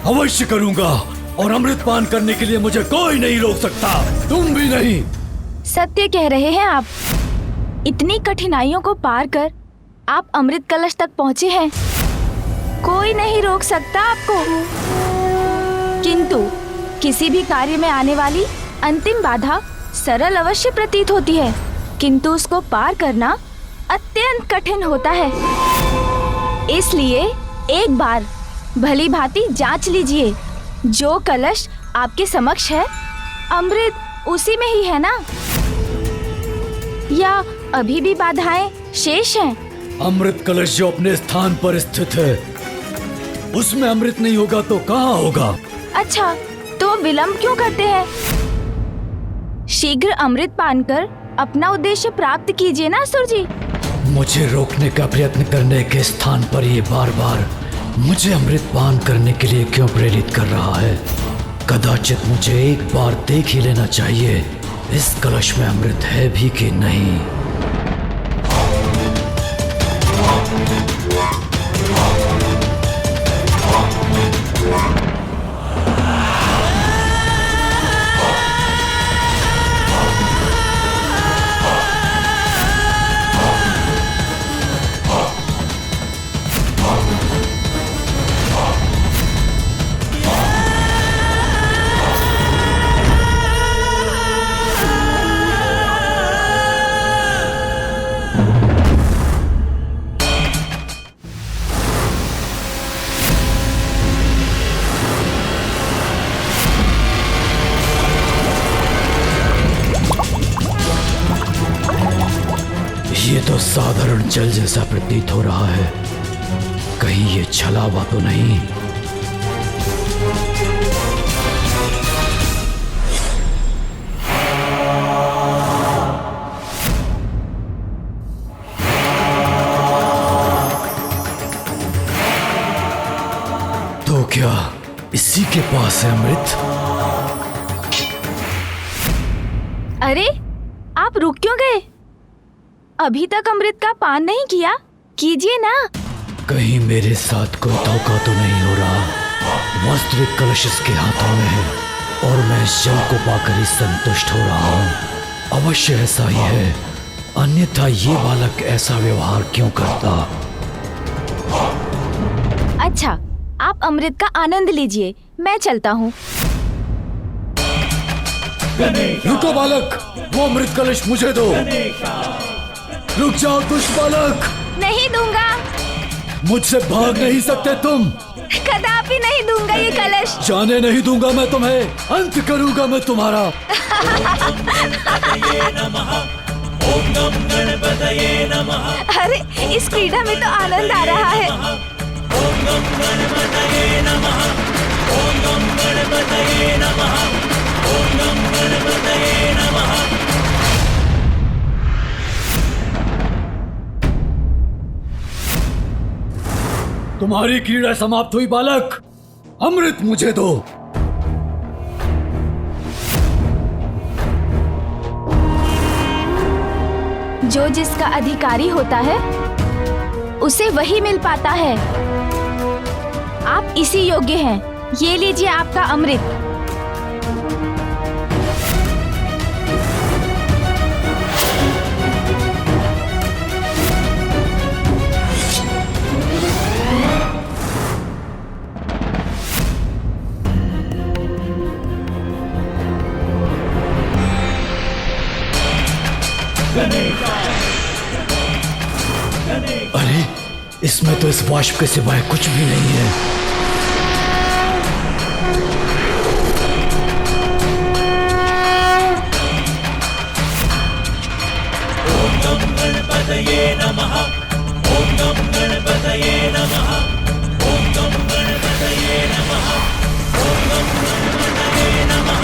अवश्य करूंगा, और अमृत पान करने के लिए मुझे कोई नहीं रोक सकता, तुम भी नहीं। सत्य कह रहे हैं आप। इतनी कठिनाइयों को पार कर आप अमृत कलश तक पहुंचे हैं, कोई नहीं रोक सकता आपको। किंतु किसी भी कार्य में आने वाली अंतिम बाधा सरल अवश्य प्रतीत होती है, किंतु उसको पार करना अत्यंत कठिन होता है। इसलिए एक बार भली भांति जांच लीजिए, जो कलश आपके समक्ष है अमृत उसी में ही है ना, या अभी भी बाधाएं शेष हैं? अमृत कलश जो अपने स्थान पर स्थित है उसमें अमृत नहीं होगा तो कहाँ होगा? अच्छा, तो विलंब क्यों करते हैं? शीघ्र अमृत पान कर अपना उद्देश्य प्राप्त कीजिए ना असुर जी। मुझे रोकने का प्रयत्न करने के स्थान पर ये बार बार मुझे अमृत पान करने के लिए क्यों प्रेरित कर रहा है? कदाचित मुझे एक बार देख ही लेना चाहिए इस कलश में अमृत है भी कि नहीं। ये तो साधारण जल जैसा प्रतीत हो रहा है, कहीं ये छलावा तो नहीं? तो क्या इसी के पास है अमृत? अरे आप रुक क्यों गए? अभी तक अमृत का पान नहीं किया, कीजिए ना। कहीं मेरे साथ कोई धोखा तो नहीं हो रहा? वास्तविक कलश इसके हाथों में है और मैं इस जल को पाकर ही संतुष्ट हो रहा हूँ। अवश्य ऐसा ही है, अन्यथा ये बालक ऐसा व्यवहार क्यों करता? अच्छा, आप अमृत का आनंद लीजिए, मैं चलता हूँ। रुको बालक, वो अमृत कलश मुझे दो। रुक जाओ दुष्ट बालक। नहीं दूंगा। मुझसे भाग नहीं सकते तुम। कदापि नहीं दूंगा ये कलश। जाने नहीं दूंगा मैं तुम्हें, अंत करूंगा मैं तुम्हारा। अरे इस क्रीड़ा में तो आनंद आ रहा है। तुम्हारी क्रीड़ा समाप्त हुई बालक, अमृत मुझे दो। जो जिसका अधिकारी होता है उसे वही मिल पाता है। आप इसी योग्य हैं, ये लीजिए आपका अमृत। अरे इसमें तो इस वाष्प के सिवाय कुछ भी नहीं है। ओम नम गणपतये नमः। ओम नम गणपतये नमः। ओम नम गणपतये नमः। ओम नम गणपतये नमः।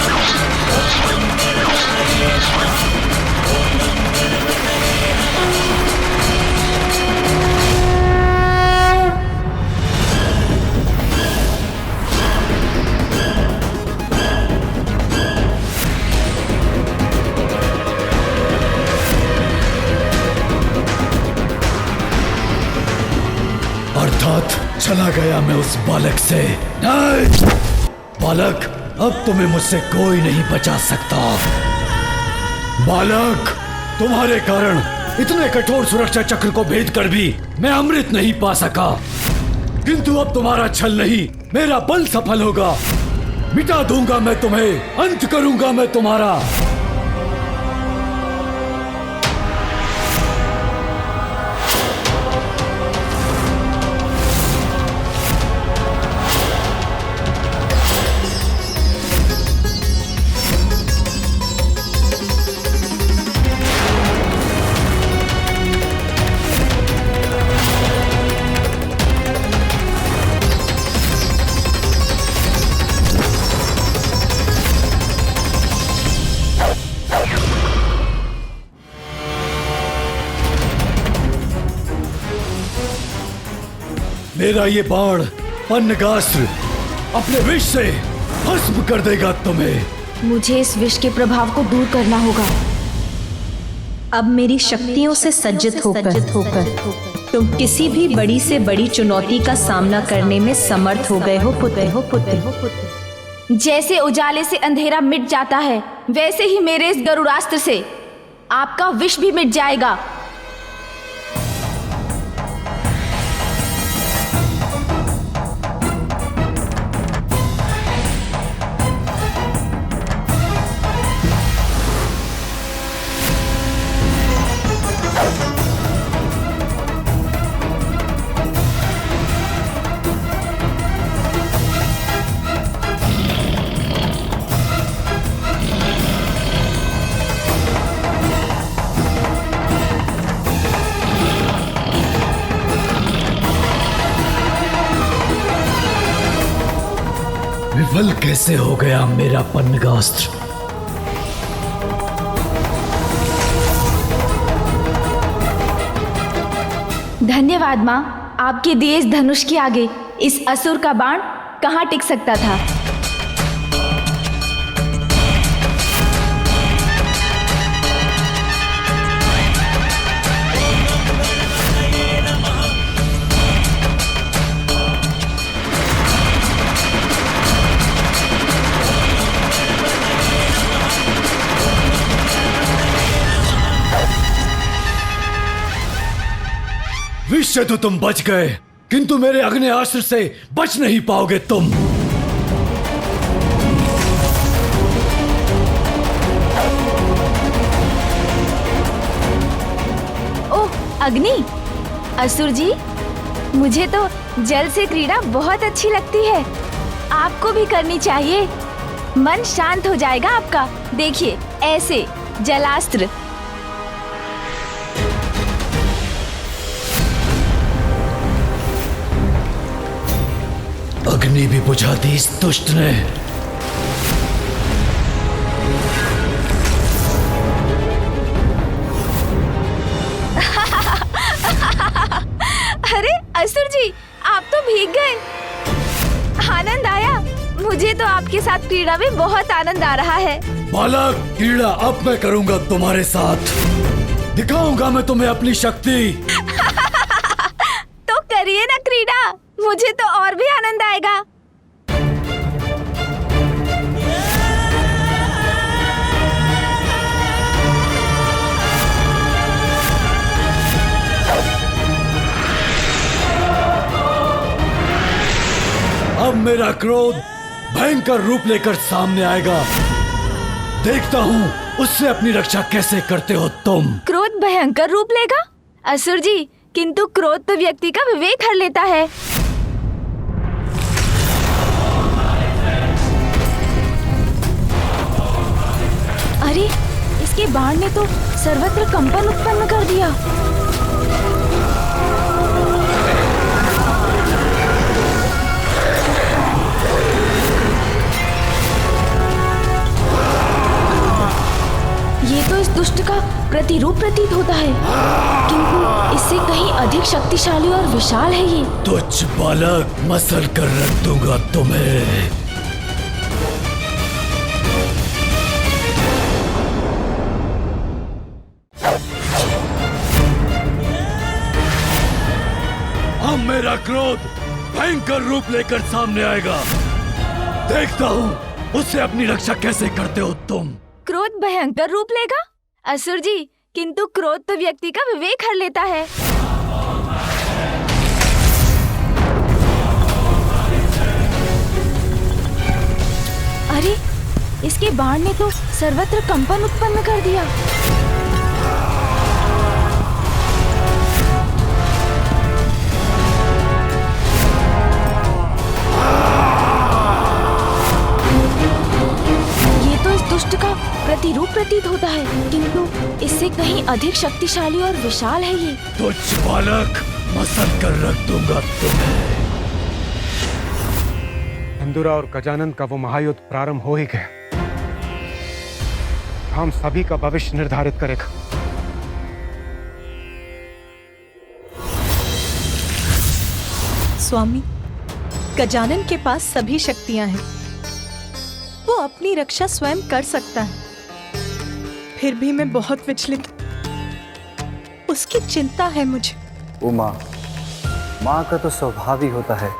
चला गया मैं उस बालक से। नहीं बालक, अब तुम्हें मुझसे कोई नहीं बचा सकता। बालक, तुम्हारे कारण इतने कठोर सुरक्षा चक्र को भेद कर भी मैं अमृत नहीं पा सका, किंतु अब तुम्हारा छल नहीं, मेरा बल सफल होगा। मिटा दूंगा मैं तुम्हें, अंत करूंगा मैं तुम्हारा। मेरा ये बाण पन्नगास्त्र अपने विष से भस्म कर देगा तुम्हें। मुझे इस विष के प्रभाव को दूर करना होगा। अब मेरी शक्तियों से सज्जित होकर तुम किसी भी बड़ी से बड़ी चुनौती का सामना करने में समर्थ हो गए हो पुत्र। जैसे उजाले से अंधेरा मिट जाता है, वैसे ही मेरे इस गरुड़ास्त्र से आपका विष भी मिट जाएगा। विफल कैसे हो गया मेरा पन्नगास्त्र? धन्यवाद माँ, आपके दिए इस धनुष के आगे इस असुर का बाण कहाँ टिक सकता था। विष से तो तुम बच गए, किंतु मेरे अग्नेयास्त्र से बच नहीं पाओगे तुम। ओह अग्नि, असुर जी, मुझे तो जल से क्रीड़ा बहुत अच्छी लगती है। आपको भी करनी चाहिए, मन शांत हो जाएगा आपका। देखिए ऐसे जलास्त्र। अग्नि भी बुझा दी इस दुष्ट ने। अरे असुर जी, आप तो भीग गए। आनंद आया। मुझे तो आपके साथ क्रीड़ा में बहुत आनंद आ रहा है। बालक, क्रीड़ा अब मैं करूंगा तुम्हारे साथ। दिखाऊंगा मैं तुम्हें अपनी शक्ति। तो करिए ना क्रीड़ा, मुझे तो और भी आनंद आएगा। अब मेरा क्रोध भयंकर रूप लेकर सामने आएगा। देखता हूँ उससे अपनी रक्षा कैसे करते हो तुम। क्रोध भयंकर रूप लेगा? असुर जी, किंतु क्रोध तो व्यक्ति का विवेक हर लेता है। अरे, इसके बाण ने तो सर्वत्र कंपन उत्पन्न कर दिया। ये तो इस दुष्ट का प्रतिरूप प्रतीत होता है, किंतु इससे कहीं अधिक शक्तिशाली और विशाल है ये। तुच्छ बालक, मसल कर रख दूंगा तुम्हें। अब मेरा क्रोध भयंकर रूप लेकर सामने आएगा। देखता हूँ उससे अपनी रक्षा कैसे करते हो तुम। क्रोध भयंकर रूप लेगा? असुर जी, किंतु क्रोध तो व्यक्ति का विवेक हर लेता है। अरे, इसके बाण ने तो सर्वत्र कंपन उत्पन्न कर दिया। ये तो इस दुष्ट का प्रतिरूप प्रतीत होता है, किंतु इससे कहीं अधिक शक्तिशाली और विशाल है ये। तुच्छ बालक, मसल कर रख दूंगा तुम्हें। इंदुरा और गजानन का वो महायुद्ध प्रारंभ हो ही गया। हम सभी का भविष्य निर्धारित करेगा। स्वामी, गजानन के पास सभी शक्तियां हैं। वो अपनी रक्षा स्वयं कर सकता है। फिर भी मैं बहुत विचलित, उसकी चिंता है मुझे। उमा, माँ का तो स्वभाव ही होता है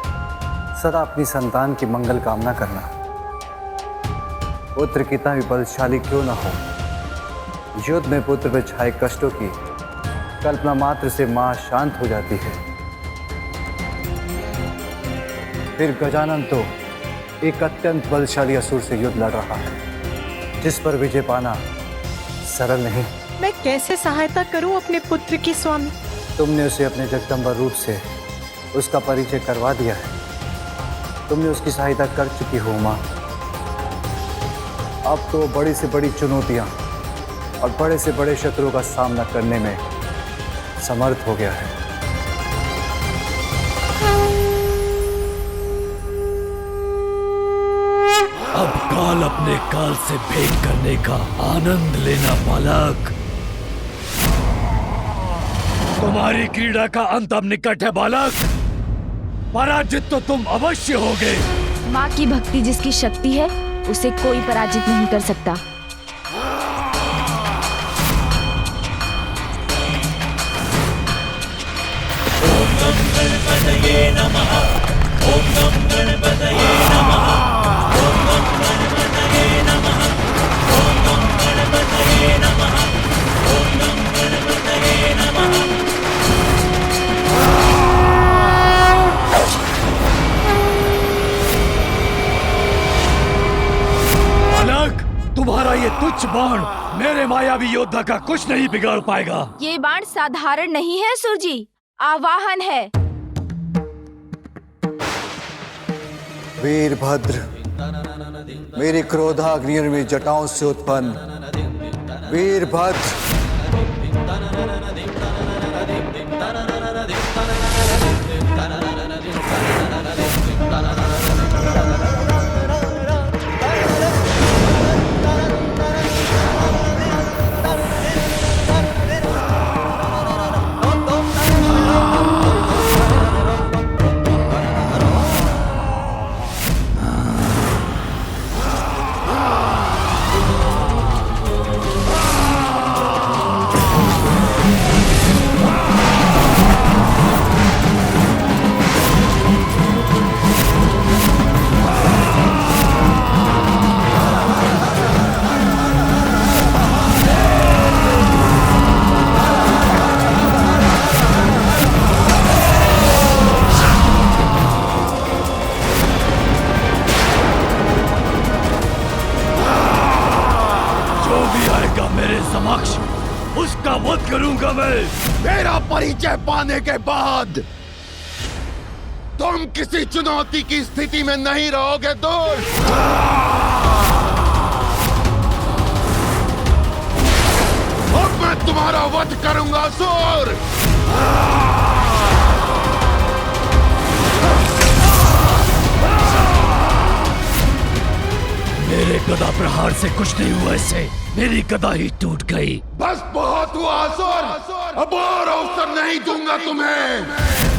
सदा अपनी संतान की मंगल कामना करना। पुत्र कितना भी बलशाली क्यों ना हो, युद्ध में पुत्र पर छाए कष्टों की कल्पना मात्र से मां शांत हो जाती है। फिर गजानन तो एक अत्यंत बलशाली असुर से युद्ध लड़ रहा है, जिस पर विजय पाना सरल नहीं। मैं कैसे सहायता करूं अपने पुत्र की स्वामी? तुमने उसे अपने जगदम्बा रूप से उसका परिचय करवा दिया है। तुमने उसकी सहायता कर चुकी हो मां। अब तो बड़ी से बड़ी चुनौतियां और बड़े से बड़े शत्रुओं का सामना करने में समर्थ हो गया है। अब काल अपने काल से भेंट करने का आनंद लेना बालक। तुम्हारी क्रीड़ा का अंत अब निकट है बालक। पराजित तो तुम अवश्य होगे। माँ की भक्ति जिसकी शक्ति है, उसे कोई पराजित नहीं कर सकता। ओम नम गणपतये नमः। ओम नम गणपतये नमः। ओम नम गणपतये नमः। ओम नम गणपतये नमः। ओम नम गणपतये नमः। तुम्हारा ये तुच्छ बाण मेरे मायावी योद्धा का कुछ नहीं बिगाड़ पाएगा। ये बाण साधारण नहीं है असुर जी, आवाहन है। वीरभद्र, मेरी क्रोधाग्नि में जटाओं से उत्पन्न वीरभद्र, उसका वध करूंगा मैं। मेरा परिचय पाने के बाद तुम किसी चुनौती की स्थिति में नहीं रहोगे दोस्त। अब मैं तुम्हारा वध करूंगा असुर। मेरे गदा प्रहार से कुछ नहीं हुआ, इससे मेरी गदा ही टूट गई। बस बहुत हुआ असुर, अब और अवसर नहीं दूंगा तुम्हें।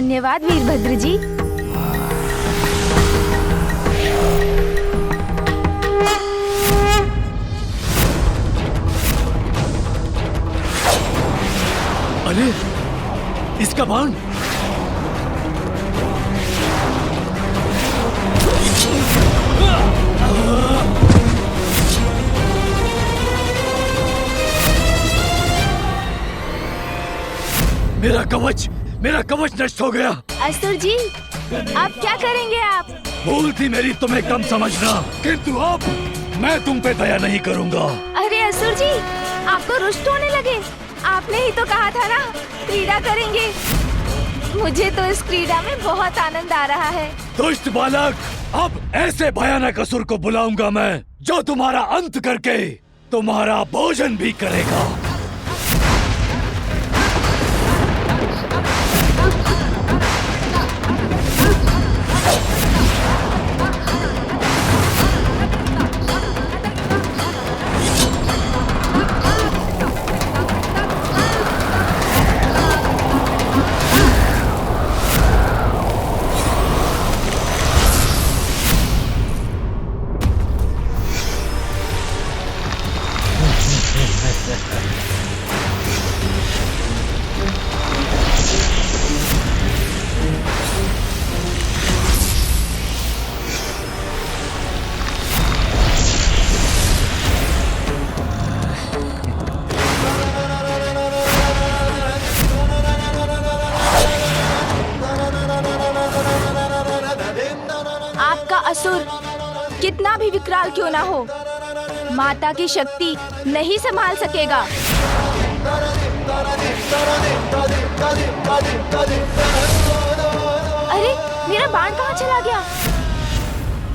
धन्यवाद वीरभद्र जी। अरे इसका बाण! मेरा कवच नष्ट हो गया। असुर जी, अब क्या करेंगे आप? भूल थी मेरी तुम्हें कम समझना, किंतु अब मैं तुम पे दया नहीं करूंगा। अरे असुर जी, आपको रुष्ट होने लगे। आपने ही तो कहा था ना क्रीड़ा करेंगे। मुझे तो इस क्रीड़ा में बहुत आनंद आ रहा है। दुष्ट बालक, अब ऐसे भयानक असुर को बुलाऊंगा मैं जो तुम्हारा अंत करके तुम्हारा भोजन भी करेगा। असुर कितना भी विकराल क्यों ना हो, माता की शक्ति नहीं संभाल सकेगा। अरे मेरा बाण कहाँ चला गया?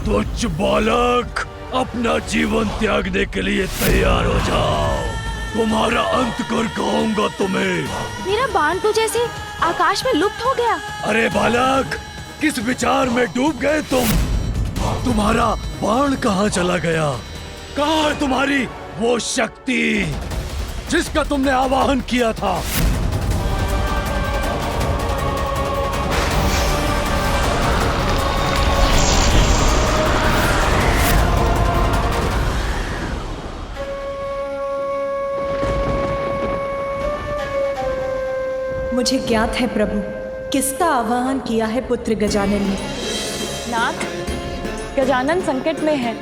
तुच्छ बालक, अपना जीवन त्यागने के लिए तैयार हो जाओ। तुम्हारा अंत कर कहूंगा तुम्हें। मेरा बाण तो जैसे आकाश में लुप्त हो गया। अरे बालक, किस विचार में डूब गए तुम? तुम्हारा बाण कहाँ चला गया? कहाँ है तुम्हारी वो शक्ति जिसका तुमने आवाहन किया था? मुझे ज्ञात है प्रभु, किसका आवाहन किया है पुत्र गजानन ने। नाथ, गजानन संकट में है,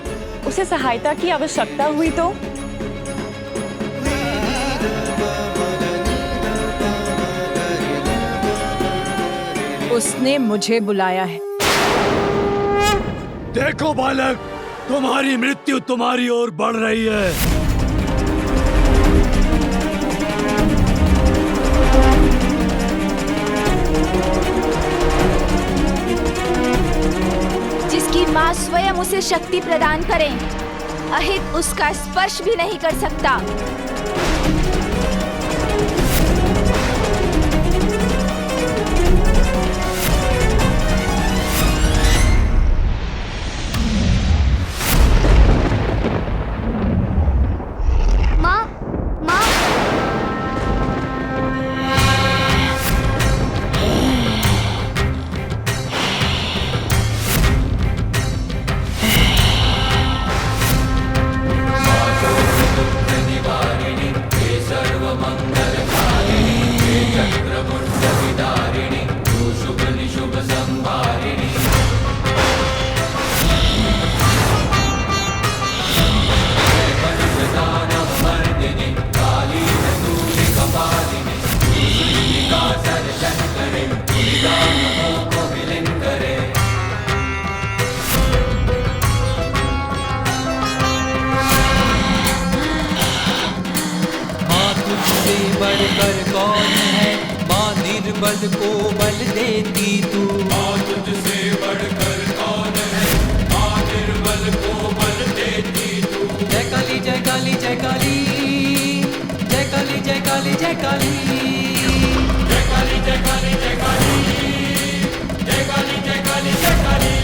उसे सहायता की आवश्यकता हुई तो? उसने मुझे बुलाया है। देखो बालक, तुम्हारी मृत्यु तुम्हारी ओर बढ़ रही है। जिसकी माँ स्वयं उसे शक्ति प्रदान करें, अहित उसका स्पर्श भी नहीं कर सकता। बढ़कर कौन है, माँ निर्बल को बल देती तू। माँ तुझसे बढ़कर कौन है, माँ निर्बल को बल देती तू। जय काली जय काली जय काली, जय काली जय काली जय काली, जय काली जय काली जय काली, जय काली जय काली जय काली।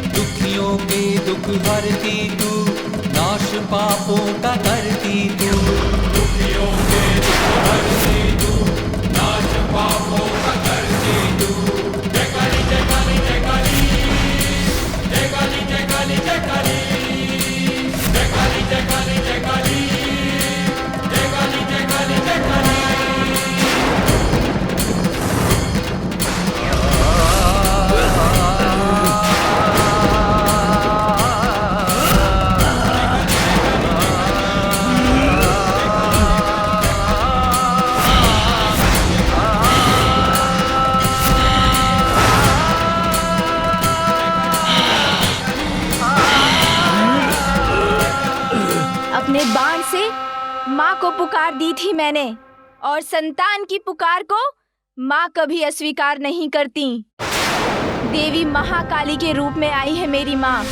दुखियों के दुख हरती तू, नाश पापों का करती तू। दुखियों के दुख हरती तू, नाश पापों का करती तू। को पुकार दी थी मैंने, और संतान की पुकार को माँ कभी अस्वीकार नहीं करती। देवी महाकाली के रूप में आई है मेरी माँ।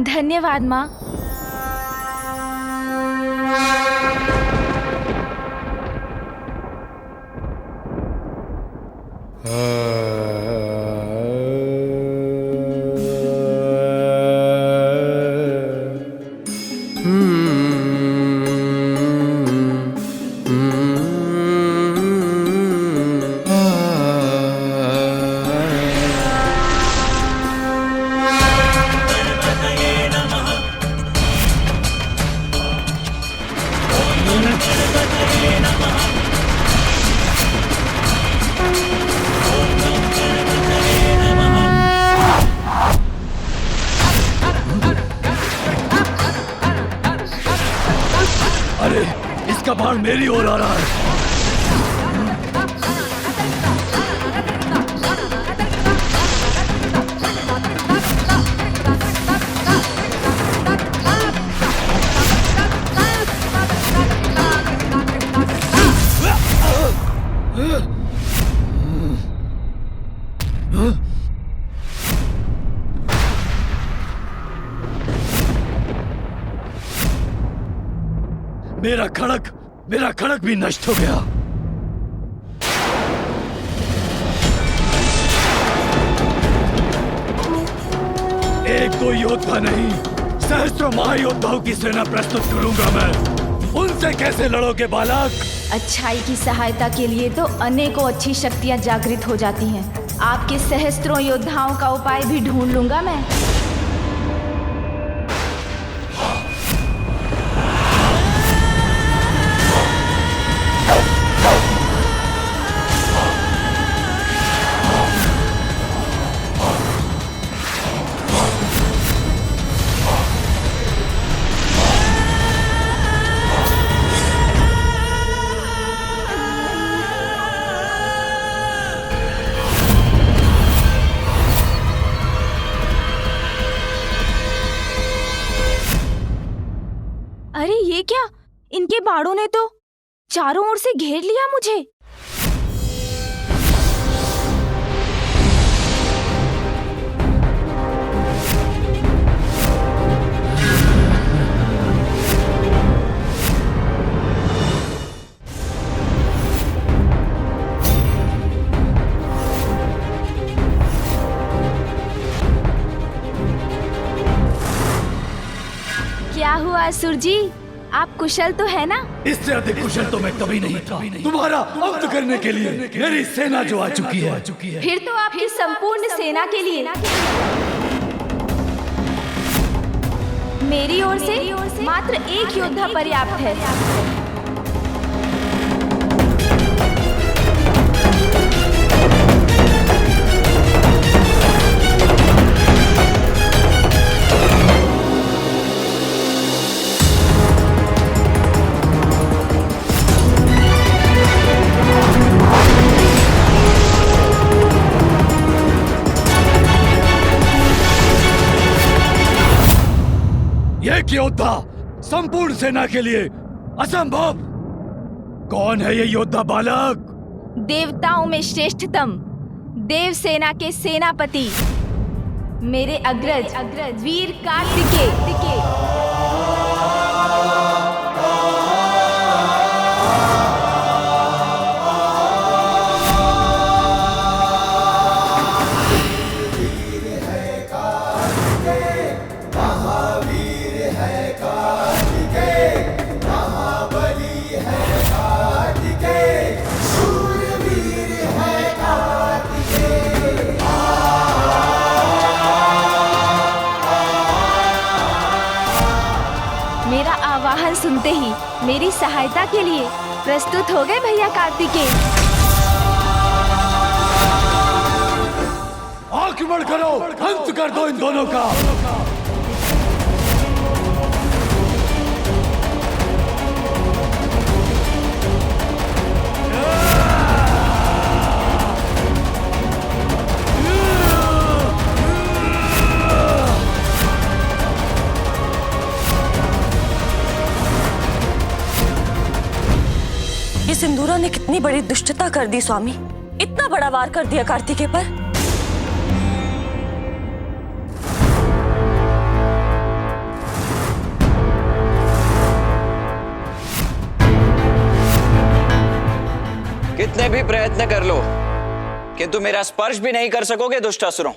धन्यवाद माँ। अरे इसका बाण मेरी ओर आ रहा है। मेरा खड़क भी नष्ट हो गया। एक दो योद्धा नहीं, सहस्त्रों महायोद्धाओं की सेना प्रस्तुत करूंगा मैं। उनसे कैसे लड़ोगे बालक? अच्छाई की सहायता के लिए तो अनेकों अच्छी शक्तियां जागृत हो जाती हैं। आपके सहस्त्रों योद्धाओं का उपाय भी ढूंढ लूंगा मैं। अरे ये क्या, इनके बाड़ों ने तो चारों ओर से घेर लिया मुझे। क्या हुआ असुर जी, आप कुशल तो है ना? इससे अधिक कुशल तो मैं कभी नहीं था। तुम्हारा अंत करने के लिए मेरी सेना जो आ चुकी है। फिर तो आपकी संपूर्ण सेना के लिए मेरी ओर से मात्र एक योद्धा पर्याप्त है। एक योद्धा संपूर्ण सेना के लिए असंभव। कौन है ये योद्धा बालक? देवताओं में श्रेष्ठतम देव सेना के सेनापति मेरे अग्रज वीर कार्तिकेय। मेरा आवाहन सुनते ही मेरी सहायता के लिए प्रस्तुत हो गए भैया कार्तिकेय। आक्रमण करो, अंत कर दो इन दोनों का। ये सिंदूरा ने कितनी बड़ी दुष्टता कर दी स्वामी, इतना बड़ा वार कर दिया कार्तिकेय पर। कितने भी प्रयत्न कर लो किंतु मेरा स्पर्श भी नहीं कर सकोगे दुष्टासुरों।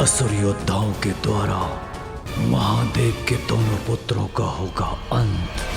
असुर योद्धाओं के द्वारा महादेव के दोनों पुत्रों का होगा अंत।